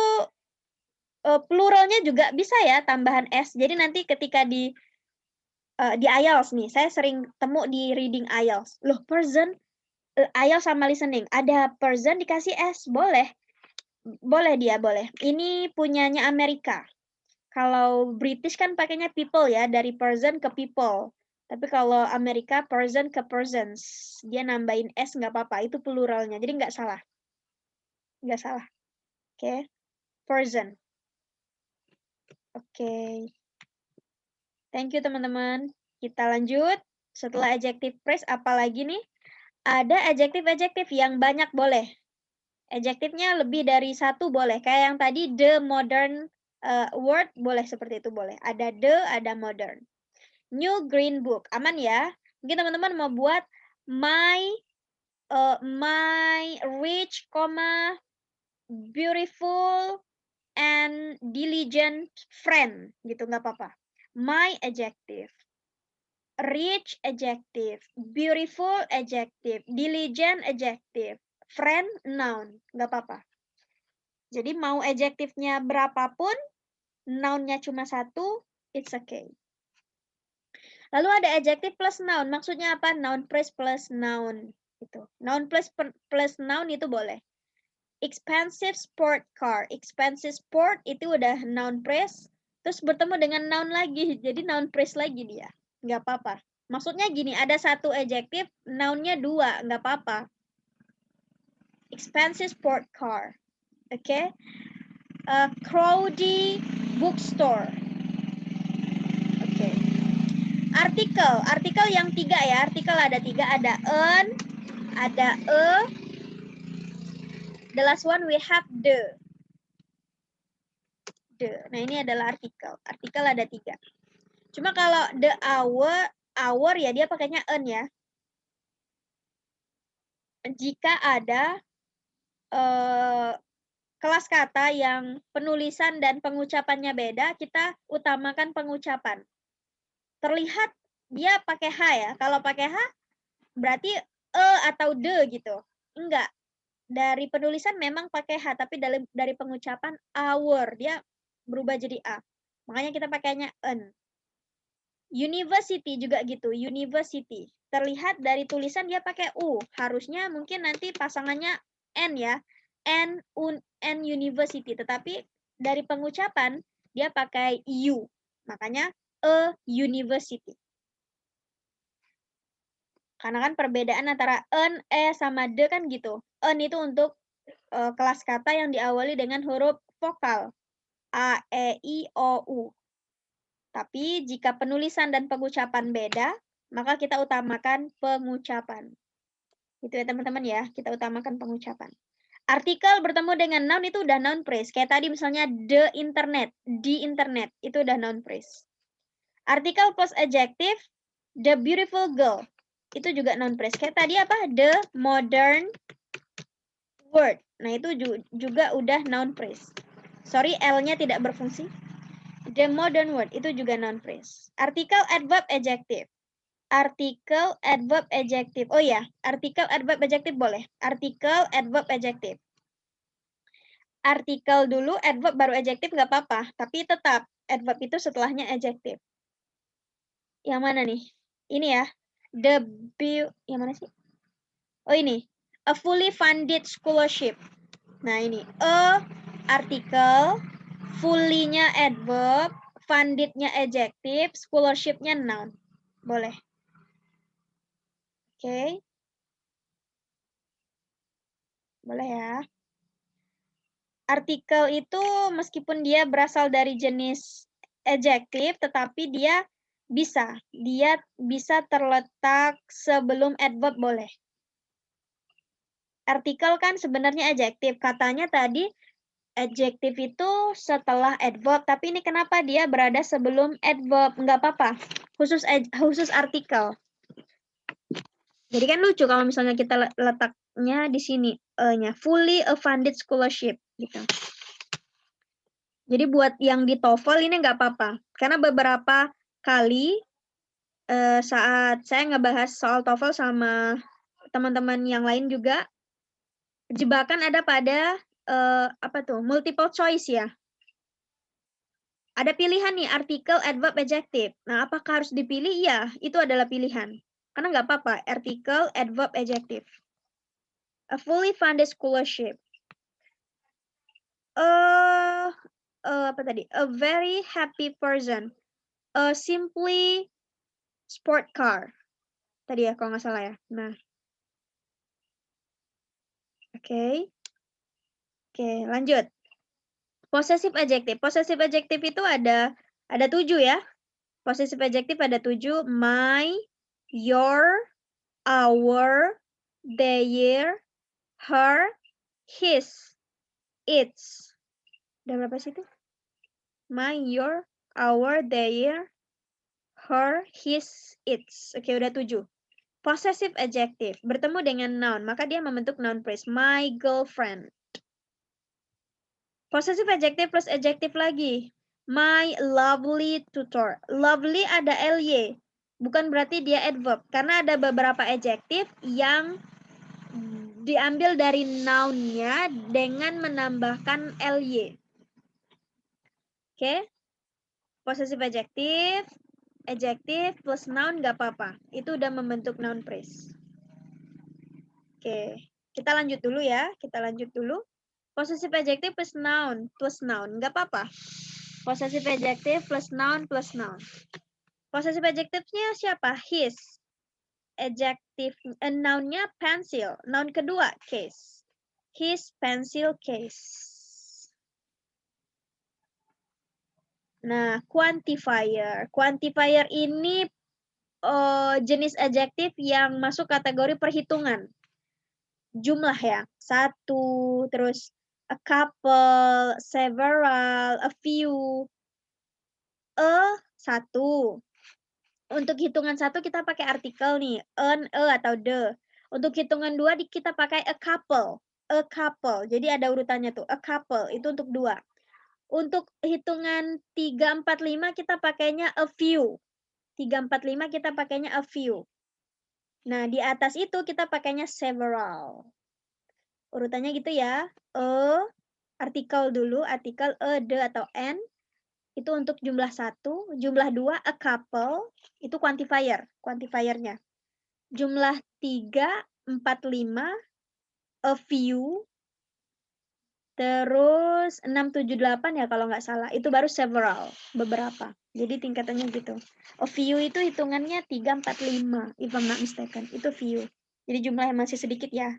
pluralnya juga bisa ya, tambahan S. Jadi nanti ketika di IELTS nih, saya sering temu di reading IELTS. Loh, person, IELTS sama listening. Ada person dikasih S, boleh. Boleh dia, boleh. Ini punyanya Amerika. Kalau British kan pakainya people ya, dari person ke people. Tapi kalau Amerika person ke persons. Dia nambahin S nggak apa-apa, itu pluralnya. Jadi nggak salah. Nggak salah. Oke. Person. Oke. Thank you teman-teman. Kita lanjut. Setelah adjective phrase, apa lagi nih? Ada adjektif-adjektif yang banyak boleh. Adjektifnya lebih dari satu boleh. Kayak yang tadi, the modern word, boleh seperti itu boleh. Ada the, ada modern. New green book, aman ya. Mungkin teman-teman mau buat my rich, beautiful and diligent friend, gitu nggak apa-apa. My adjective, rich adjective, beautiful adjective, diligent adjective, friend noun, nggak apa-apa. Jadi mau adjektifnya berapapun, nounnya cuma satu, it's okay. Lalu ada adjective plus noun. Maksudnya apa? Noun phrase plus noun. Itu. Noun plus noun itu boleh. Expensive sport car. Expensive sport itu udah noun phrase. Terus bertemu dengan noun lagi. Jadi noun phrase lagi dia. Nggak apa-apa. Maksudnya gini, ada satu adjective, nounnya dua. Nggak apa-apa. Expensive sport car. Oke. Okay? Crowded bookstore. Oke. Okay. Artikel yang tiga ya, artikel ada tiga, ada an, ada the last one we have the. Nah ini adalah artikel ada tiga. Cuma kalau the hour ya dia pakainya an ya. Jika ada kelas kata yang penulisan dan pengucapannya beda, kita utamakan pengucapan. Terlihat dia pakai H ya. Kalau pakai H berarti atau the gitu. Enggak. Dari penulisan memang pakai H, tapi dari pengucapan hour dia berubah jadi A. Makanya kita pakainya an. University juga gitu. University. Terlihat dari tulisan dia pakai U. Harusnya mungkin nanti pasangannya N ya. N university. Tetapi dari pengucapan dia pakai U. Makanya a university. Karena kan perbedaan antara an, sama the kan gitu. An itu untuk kelas kata yang diawali dengan huruf vokal. A, E, I, O, U. Tapi jika penulisan dan pengucapan beda, maka kita utamakan pengucapan. Itu ya teman-teman ya, kita utamakan pengucapan. Artikel bertemu dengan noun itu udah noun phrase. Kayak tadi misalnya the internet, di internet, itu udah noun phrase. Artikel plus adjective, the beautiful girl, itu juga noun phrase. Kayak tadi apa? The modern word. Nah, itu juga udah noun phrase. Sorry, L-nya tidak berfungsi. The modern word, itu juga noun phrase. Artikel, adverb, adjective. Artikel, adverb, adjective. Oh ya, artikel, adverb, adjective boleh. Artikel, adverb, adjective. Artikel dulu, adverb baru adjective nggak apa-apa. Tapi tetap, adverb itu setelahnya adjective. Yang mana nih? Ini ya. Yang mana sih? Oh ini. A fully funded scholarship. Nah ini. A, artikel. Fully-nya adverb. Funded-nya adjective. Scholarship-nya noun. Boleh. Oke. Boleh ya. Artikel itu meskipun dia berasal dari jenis adjektif, tetapi dia bisa terletak sebelum adverb boleh. Artikel kan sebenarnya adjektif. Katanya tadi adjektif itu setelah adverb, tapi ini kenapa dia berada sebelum adverb? Nggak apa-apa. Khusus artikel. Jadi kan lucu kalau misalnya kita letaknya di sini e-nya, fully a funded scholarship gitu. Jadi buat yang di TOEFL ini nggak apa-apa. Karena beberapa kali saat saya ngebahas soal TOEFL sama teman-teman yang lain juga, jebakan ada pada multiple choice ya. Ada pilihan nih, artikel, adverb, adjective. Nah, apakah harus dipilih? Iya, itu adalah pilihan. Karena nggak apa-apa, artikel, adverb, adjective. A fully funded scholarship. Apa tadi? A very happy person. A simply sport car. Tadi ya, kalau nggak salah ya. Nah, oke. Oke, lanjut. Possessive adjective. Possessive adjective itu ada 7 ya. Possessive adjective ada 7. My, your, our, their, her, his, its. Ada berapa sih itu? My, your, our, their, her, his, its. Oke, udah 7. Possessive adjective bertemu dengan noun, maka dia membentuk noun phrase. My girlfriend. Possessive adjective plus adjective lagi. My lovely tutor. Lovely ada ly. Bukan berarti dia adverb. Karena ada beberapa adjective yang diambil dari noun-nya dengan menambahkan ly. Oke? Possessive adjective, adjective plus noun nggak apa-apa. Itu udah membentuk noun phrase. Oke. Kita lanjut dulu ya. Kita lanjut dulu. Possessive adjective plus noun, nggak apa-apa. Possessive adjective plus noun plus noun. Possessive adjective-nya siapa? His. Adjective, noun-nya pencil. Noun kedua, case. His pencil case. Nah, quantifier. Quantifier ini jenis adjective yang masuk kategori perhitungan. Jumlah ya. 1, terus a couple, several, a few. Satu. Untuk hitungan 1 kita pakai artikel nih, an, atau the. Untuk hitungan 2 kita pakai a couple. A couple. Jadi ada urutannya tuh, a couple. Itu untuk 2. Untuk hitungan 3, 4, 5 kita pakainya a few. 3, 4, 5 kita pakainya a few. Nah, di atas itu kita pakainya several. Urutannya gitu ya. Artikel dulu, artikel a, the, atau an. Itu untuk jumlah 1. Jumlah 2, a couple. Itu quantifier, quantifiernya. Jumlah 3, 4, 5, a few. Terus 6, 7, 8 ya kalau nggak salah. Itu baru several, beberapa. Jadi tingkatannya gitu. A few itu hitungannya 3, 4, 5. If I'm not mistaken. Itu few. Jadi jumlah yang masih sedikit ya.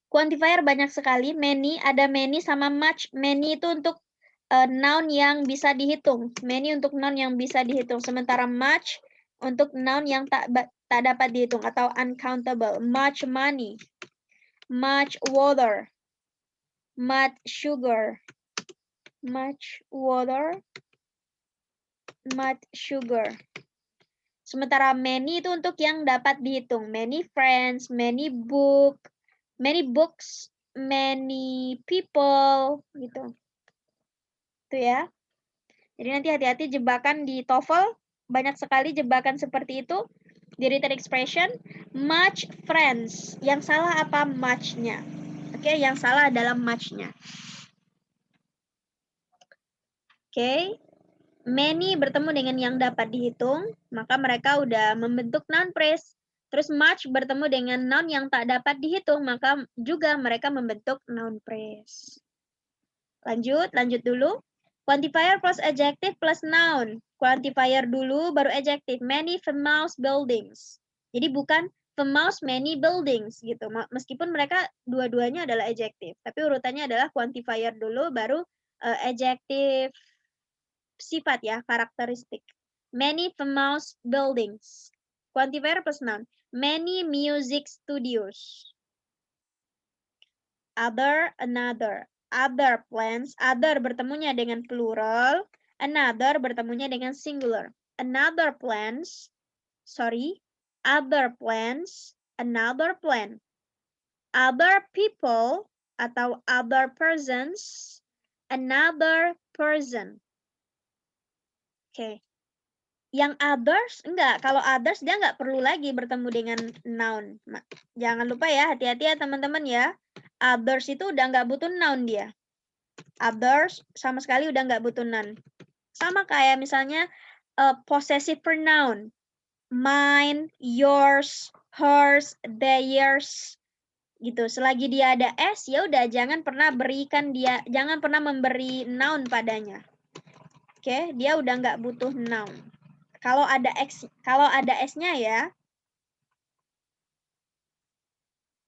Quantifier banyak sekali. Many, ada many sama much. Many itu untuk noun yang bisa dihitung. Many untuk noun yang bisa dihitung. Sementara much untuk noun yang tak dapat dihitung atau uncountable. Much money. Much water. Much sugar. Much water. Much sugar. Sementara many itu untuk yang dapat dihitung. Many friends, many books, many people, gitu. Itu ya. Jadi nanti hati-hati jebakan di TOEFL. Banyak sekali jebakan seperti itu. Di written expression, much friends. Yang salah apa? Much-nya. Oke, yang salah adalah much-nya. Oke. Many bertemu dengan yang dapat dihitung, maka mereka udah membentuk noun phrase. Terus much bertemu dengan noun yang tak dapat dihitung, maka juga mereka membentuk noun phrase. Lanjut dulu. Quantifier plus adjective plus noun. Quantifier dulu, baru adjective. Many famous buildings. Jadi bukan famous many buildings gitu. Meskipun mereka dua-duanya adalah adjective. Tapi urutannya adalah quantifier dulu, baru adjective sifat ya, karakteristik. Many famous buildings. Quantifier plus noun. Many music studios. Other, another. Other plans, other bertemunya dengan plural, another bertemunya dengan singular. Other plans, another plan. Other people atau other persons, another person. Oke. Yang others, enggak. Kalau others, dia enggak perlu lagi bertemu dengan noun. Jangan lupa ya, hati-hati ya teman-teman ya. Others itu udah enggak butuh noun dia. Others sama sekali udah enggak butuh noun. Sama kayak misalnya possessive pronoun. Mine, yours, hers, theirs. Gitu. Selagi dia ada s, ya udah jangan pernah memberi noun padanya. Oke, dia udah nggak butuh noun. Kalau ada s-nya ya.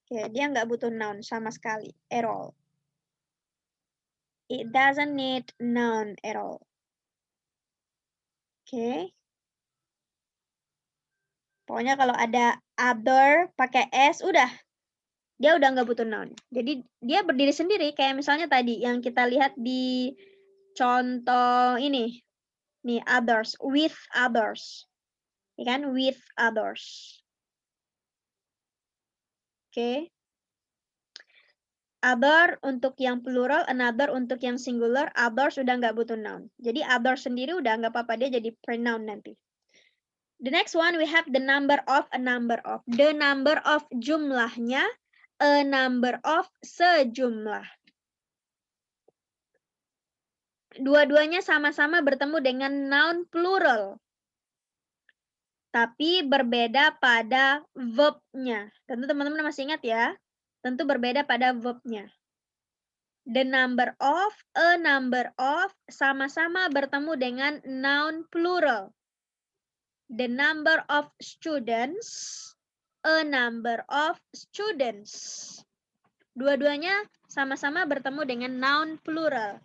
Oke, dia nggak butuh noun sama sekali, at all. It doesn't need noun at all. Oke. Pokoknya kalau ada other pakai s, udah. Dia udah nggak butuh noun. Jadi dia berdiri sendiri, kayak misalnya tadi yang kita lihat di contoh ini. Nih, others, with others. Ya kan, with others. Oke. Other untuk yang plural, another untuk yang singular, others udah nggak butuh noun. Jadi others sendiri udah nggak apa-apa, dia jadi pronoun nanti. The next one we have the number of, a number of. The number of jumlahnya, a number of sejumlah. Dua-duanya sama-sama bertemu dengan noun plural. Tapi berbeda pada verb-nya. Tentu teman-teman masih ingat ya. Tentu berbeda pada verb-nya. The number of, a number of, sama-sama bertemu dengan noun plural. The number of students, a number of students. Dua-duanya sama-sama bertemu dengan noun plural.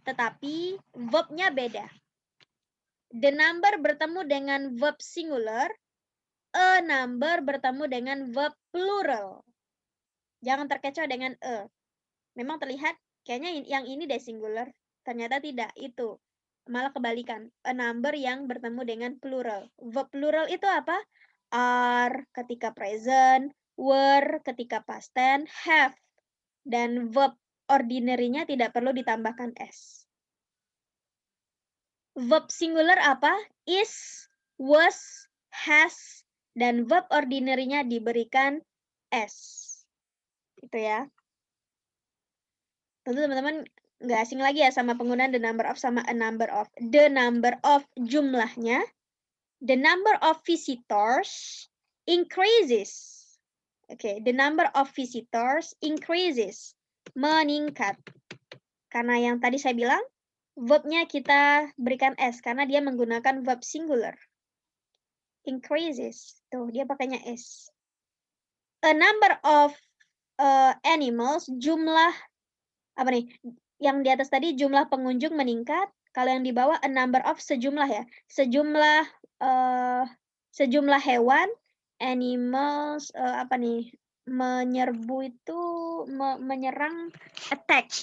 Tetapi verb-nya beda. The number bertemu dengan verb singular, a number bertemu dengan verb plural. Jangan terkecoh dengan a. Memang terlihat kayaknya yang ini deh singular. Ternyata tidak, itu. Malah kebalikan. A number yang bertemu dengan plural. Verb plural itu apa? Are ketika present, were ketika past tense, have. Dan verb ordinary-nya tidak perlu ditambahkan s. Verb singular apa? Is, was, has, dan verb ordinary-nya diberikan s. Itu ya. Tentu teman-teman nggak asing lagi ya sama penggunaan the number of sama a number of. The number of jumlahnya, the number of visitors increases. Oke, the number of visitors increases. Meningkat. Karena yang tadi saya bilang, verb-nya kita berikan s karena dia menggunakan verb singular. Increases. Tuh, dia pakainya s. A number of animals, jumlah apa nih? Yang di atas tadi jumlah pengunjung meningkat. Kalau yang di bawah a number of sejumlah ya. Sejumlah hewan, animals apa nih? Menyerbu itu menyerang, attack.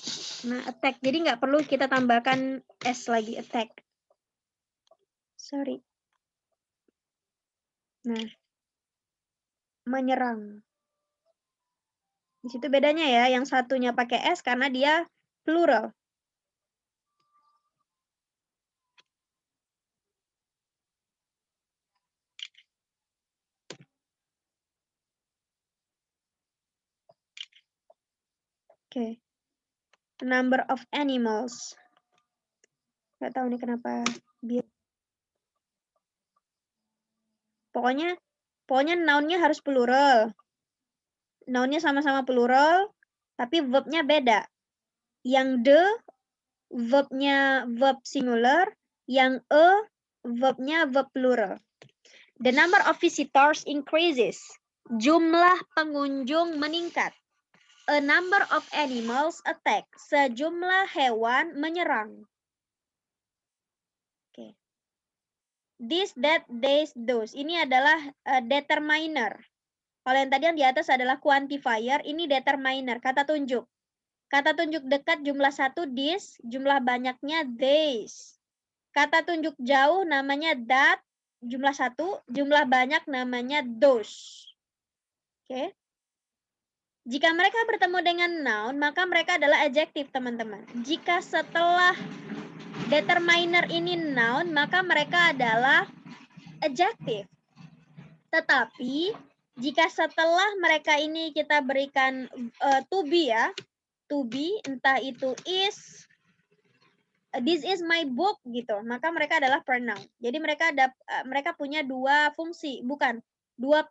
Nah, attack. Jadi nggak perlu kita tambahkan s lagi, attack. Sorry. Nah, menyerang. Di situ bedanya ya, yang satunya pakai s karena dia plural. Oke. Number of animals. Nggak tahu nih kenapa. Pokoknya noun-nya harus plural. Noun-nya sama-sama plural, tapi verb-nya beda. Yang the, verb-nya verb singular. Yang a, verb-nya verb plural. The number of visitors increases. Jumlah pengunjung meningkat. A number of animals attack. Sejumlah hewan menyerang. Oke. This, that, these, those. Ini adalah determiner. Kalau yang tadi yang di atas adalah quantifier, ini determiner, kata tunjuk. Kata tunjuk dekat jumlah 1, this, jumlah banyaknya these. Kata tunjuk jauh namanya that, jumlah 1, jumlah banyak namanya those. Oke. Jika mereka bertemu dengan noun, maka mereka adalah adjektif, teman-teman. Jika setelah determiner ini noun, maka mereka adalah adjektif. Tetapi jika setelah mereka ini kita berikan to be ya, to be, entah itu is, this is my book gitu, maka mereka adalah pronoun. Jadi mereka punya dua fungsi, bukan dua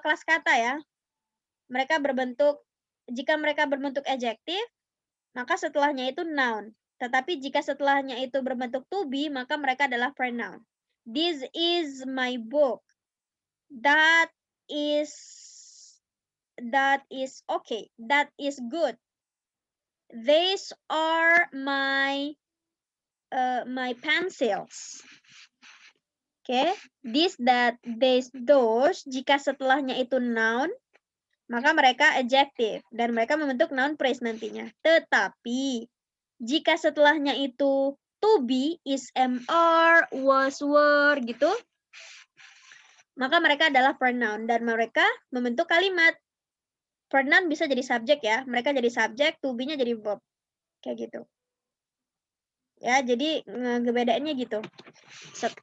kelas kata ya. jika mereka berbentuk adjective, maka setelahnya itu noun. Tetapi jika setelahnya itu berbentuk to be, maka mereka adalah pronoun. This is my book. That is okay. That is good. These are my pencils. Oke, this, that, these, those. Jika setelahnya itu noun, maka mereka adjective dan mereka membentuk noun phrase nantinya. Tetapi jika setelahnya itu to be, is, are, was, were gitu, maka mereka adalah pronoun dan mereka membentuk kalimat. Pronoun bisa jadi subjek ya, mereka jadi subjek, to be-nya jadi verb. Kayak gitu. Ya, jadi ngebedainnya gitu.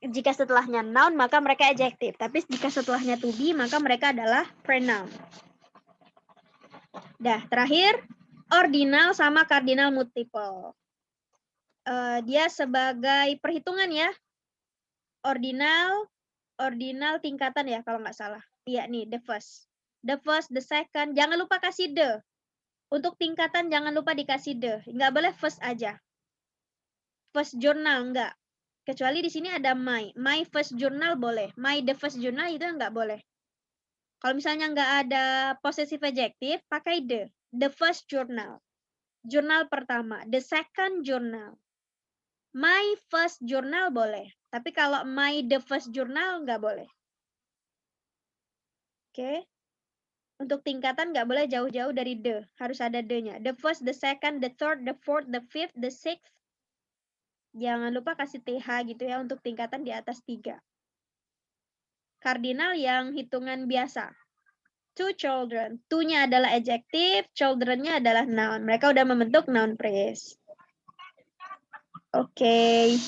Jika setelahnya noun, maka mereka adjective. Tapi jika setelahnya to be, maka mereka adalah pronoun. Dah, terakhir, ordinal sama cardinal multiple. Dia sebagai perhitungan ya. Ordinal tingkatan ya, kalau nggak salah. Iya nih, the first. The first, the second. Jangan lupa kasih the. Untuk tingkatan jangan lupa dikasih the. Nggak boleh first aja. First journal enggak. Kecuali di sini ada my. My first journal boleh. My the first journal itu enggak boleh. Kalau misalnya enggak ada possessive adjective, pakai the. The first journal. Jurnal pertama. The second journal. My first journal boleh. Tapi kalau my the first journal enggak boleh. Oke. Untuk tingkatan enggak boleh jauh-jauh dari the. Harus ada the-nya. The first, the second, the third, the fourth, the fifth, the sixth. Jangan lupa kasih TH gitu ya untuk tingkatan di atas 3. Kardinal yang hitungan biasa. Two children. Two-nya adalah adjective, children-nya adalah noun. Mereka udah membentuk noun phrase. Oke.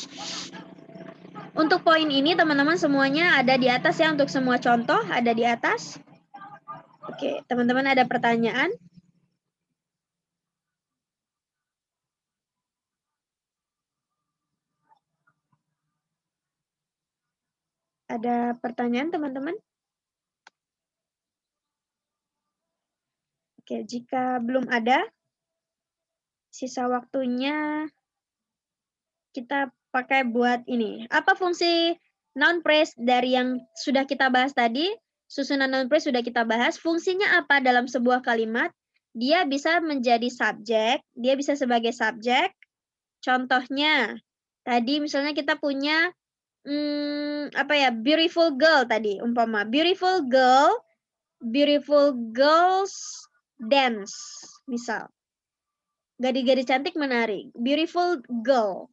Untuk poin ini teman-teman semuanya ada di atas ya untuk semua contoh ada di atas. Oke, teman-teman ada pertanyaan? Ada pertanyaan teman-teman? Oke, jika belum ada, sisa waktunya kita pakai buat ini. Apa fungsi noun phrase dari yang sudah kita bahas tadi? Susunan noun phrase sudah kita bahas. Fungsinya apa dalam sebuah kalimat? Dia bisa menjadi subjek, dia bisa sebagai subjek. Contohnya, tadi misalnya kita punya beautiful girl tadi umpama beautiful girls dance misal, gadis-gadis cantik menari, beautiful girl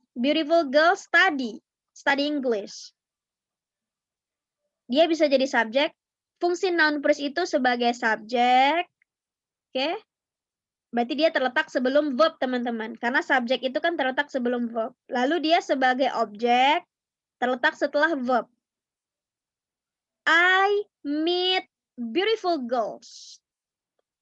study English. Dia bisa jadi subjek. Fungsi noun phrase itu sebagai subjek. Oke. Berarti dia terletak sebelum verb teman-teman, karena subjek itu kan terletak sebelum verb. Lalu dia sebagai objek terletak setelah verb. I meet beautiful girls.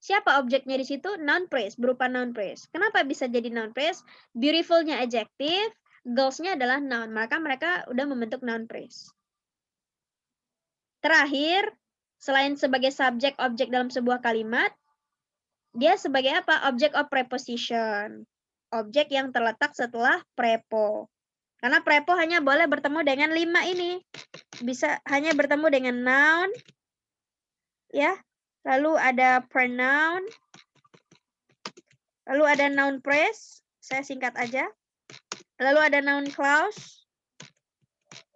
Siapa objeknya di situ? Noun phrase, berupa noun phrase. Kenapa bisa jadi noun phrase? Beautiful-nya adjective, girls-nya adalah noun. Maka mereka udah membentuk noun phrase. Terakhir, selain sebagai subjek objek dalam sebuah kalimat, dia sebagai apa? Object of preposition. Objek yang terletak setelah prepo. Karena prepo hanya boleh bertemu dengan 5 ini. Bisa hanya bertemu dengan noun, ya. Lalu ada pronoun. Lalu ada noun phrase. Saya singkat aja. Lalu ada noun clause.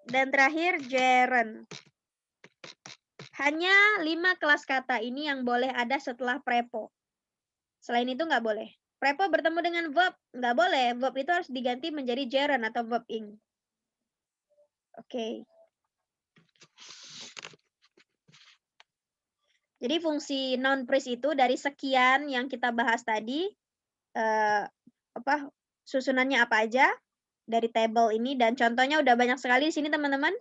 Dan terakhir gerund. Hanya 5 kelas kata ini yang boleh ada setelah prepo. Selain itu nggak boleh. Prepo bertemu dengan verb, nggak boleh. Verb itu harus diganti menjadi gerund atau verb ing. Oke. Jadi fungsi noun phrase itu dari sekian yang kita bahas tadi, susunannya apa aja dari table ini, dan contohnya udah banyak sekali di sini teman-teman.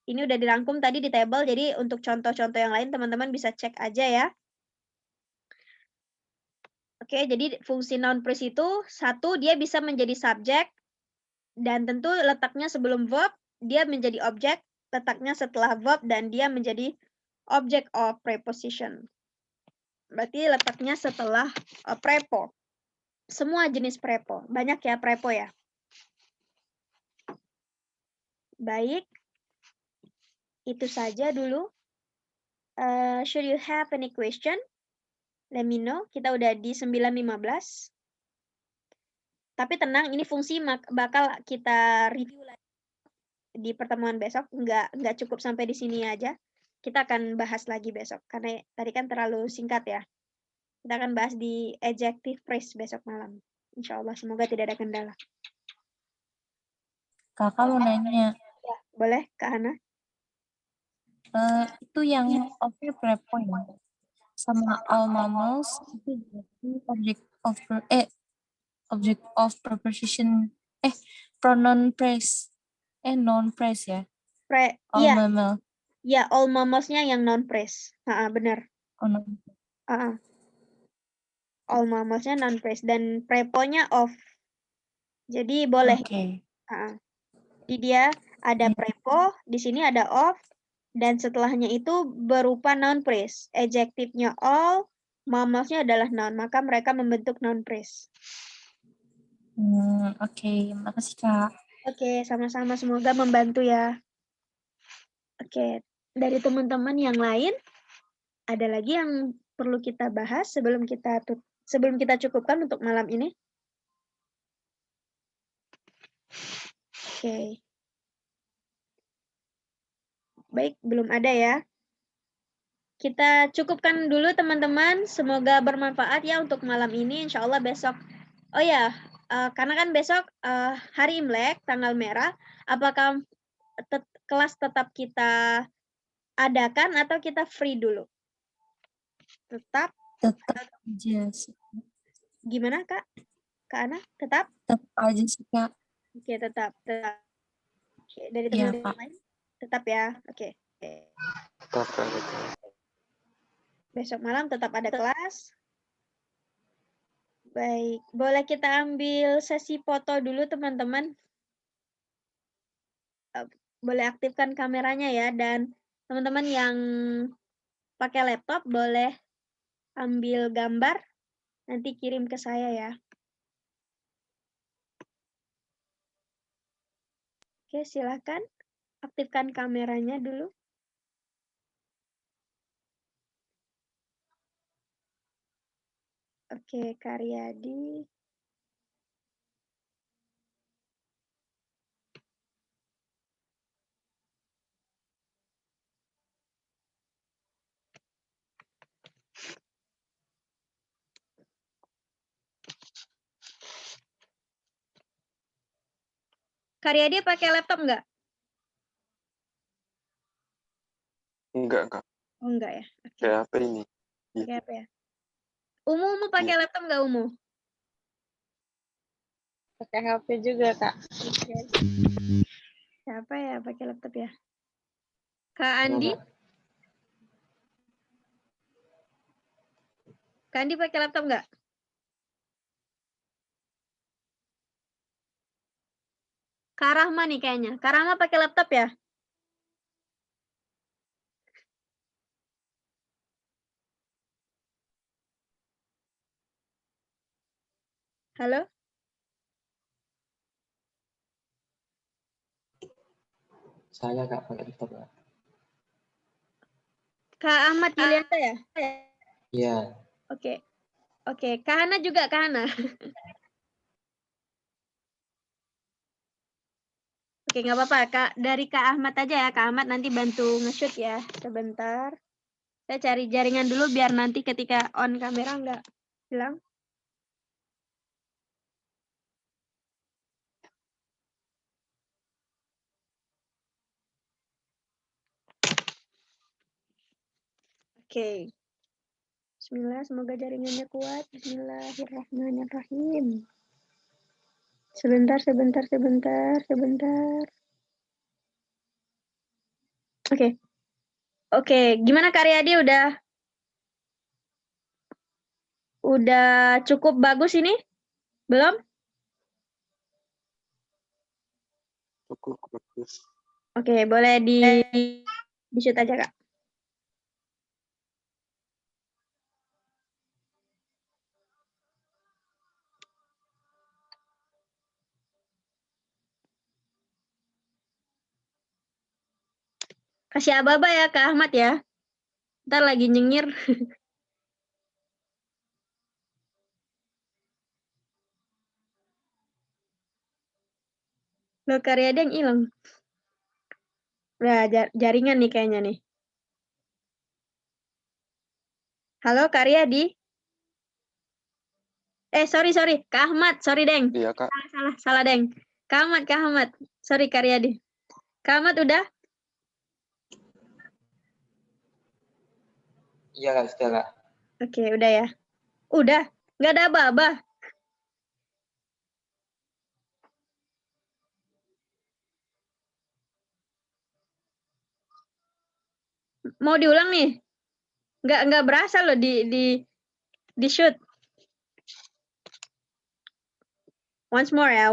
Ini udah dirangkum tadi di table, jadi untuk contoh-contoh yang lain teman-teman bisa cek aja ya. Oke, jadi fungsi noun phrase itu, satu, dia bisa menjadi subjek, dan tentu letaknya sebelum verb, dia menjadi objek, letaknya setelah verb, dan dia menjadi object of preposition. Berarti letaknya setelah prepo. Semua jenis prepo. Banyak ya prepo ya. Baik. Itu saja dulu. Should you have any question? Let me know. Kita udah di 9.15. Tapi tenang, ini fungsi bakal kita review lagi di pertemuan besok. Nggak cukup sampai di sini aja. Kita akan bahas lagi besok. Karena tadi kan terlalu singkat ya. Kita akan bahas di adjective phrase besok malam. Insya Allah, semoga tidak ada kendala. Kakak mau nanya, Ya, boleh, Kak Hana? itu yang of-nya prepo ya? Sama all mammals itu jadi object of preposition, pronoun phrase, non phrase ya? All Iya, mammal. ya, all mammals-nya yang non phrase. Benar. Oh, non. All mammals-nya non phrase dan prepo-nya off. Jadi boleh. Oke. Jadi dia ada prepo, di sini ada off, dan setelahnya itu berupa noun phrase. Adjective-nya all, mammals-nya adalah noun, maka mereka membentuk noun phrase. Oke, makasih Kak. Oke, sama-sama, semoga membantu ya. Oke, dari teman-teman yang lain, ada lagi yang perlu kita bahas sebelum kita cukupkan untuk malam ini? Oke. Baik, belum ada ya. Kita cukupkan dulu teman-teman. Semoga bermanfaat ya untuk malam ini. Insya Allah besok. Oh ya, karena kan besok hari Imlek, tanggal merah. Apakah kelas tetap kita adakan atau kita free dulu? Tetap aja sih. Gimana Kak? Kak Ana, tetap? Tetap aja sih Kak. Oke, tetap. Oke, dari Iya, teman-teman Pak. lain? Tetap ya. Oke. Tetap. Besok malam tetap ada kelas. Baik, boleh kita ambil sesi foto dulu teman-teman. Boleh aktifkan kameranya ya, dan teman-teman yang pakai laptop boleh ambil gambar, nanti kirim ke saya ya. Oke, silakan aktifkan kameranya dulu. Oke, Karyadi. Karyadi pakai laptop nggak? Enggak, Kak. Oh, enggak ya. Oke. Kayak apa ini? Pakai apa ya? Umu pakai laptop nggak, Umu? Pakai HP juga, Kak. Oke. Siapa ya pakai laptop ya? Kak Andi? Kak Andi pakai laptop nggak? Kak Rahma nih kayaknya. Kak Rahma pakai laptop ya? Halo? Saya Kak pakai laptop Kak. Kak Ahmad Yulianta ya? Iya. Oke. Oke, Kak Hana juga, Kak Hana. Oke, nggak apa-apa. Kak, dari Kak Ahmad aja ya. Kak Ahmad nanti bantu nge-shoot ya. Sebentar. Saya cari jaringan dulu biar nanti ketika on kamera nggak hilang. Oke. Bismillah, semoga jaringannya kuat. Bismillahirrahmanirrahim. Sebentar. Oke. Oke, gimana Kak Riyadi udah cukup bagus ini? Belum? Cukup bagus. Oke, boleh di shoot aja, Kak. Kasih aba-aba ya Kak Ahmad ya. Ntar lagi nyengir. Loh, Karyadi yang hilang. Udah jaringan nih kayaknya nih. Halo Karyadi. Sorry. Kak Ahmad, sorry Deng. Iya, Kak. Salah Deng. Kak Ahmad. Sorry Karyadi. Kak Ahmad udah? Iya Kak, sudah Kak. Oke, udah ya. Udah, nggak ada aba-aba. Mau diulang nih? Nggak berasa loh di shoot. Once more ya.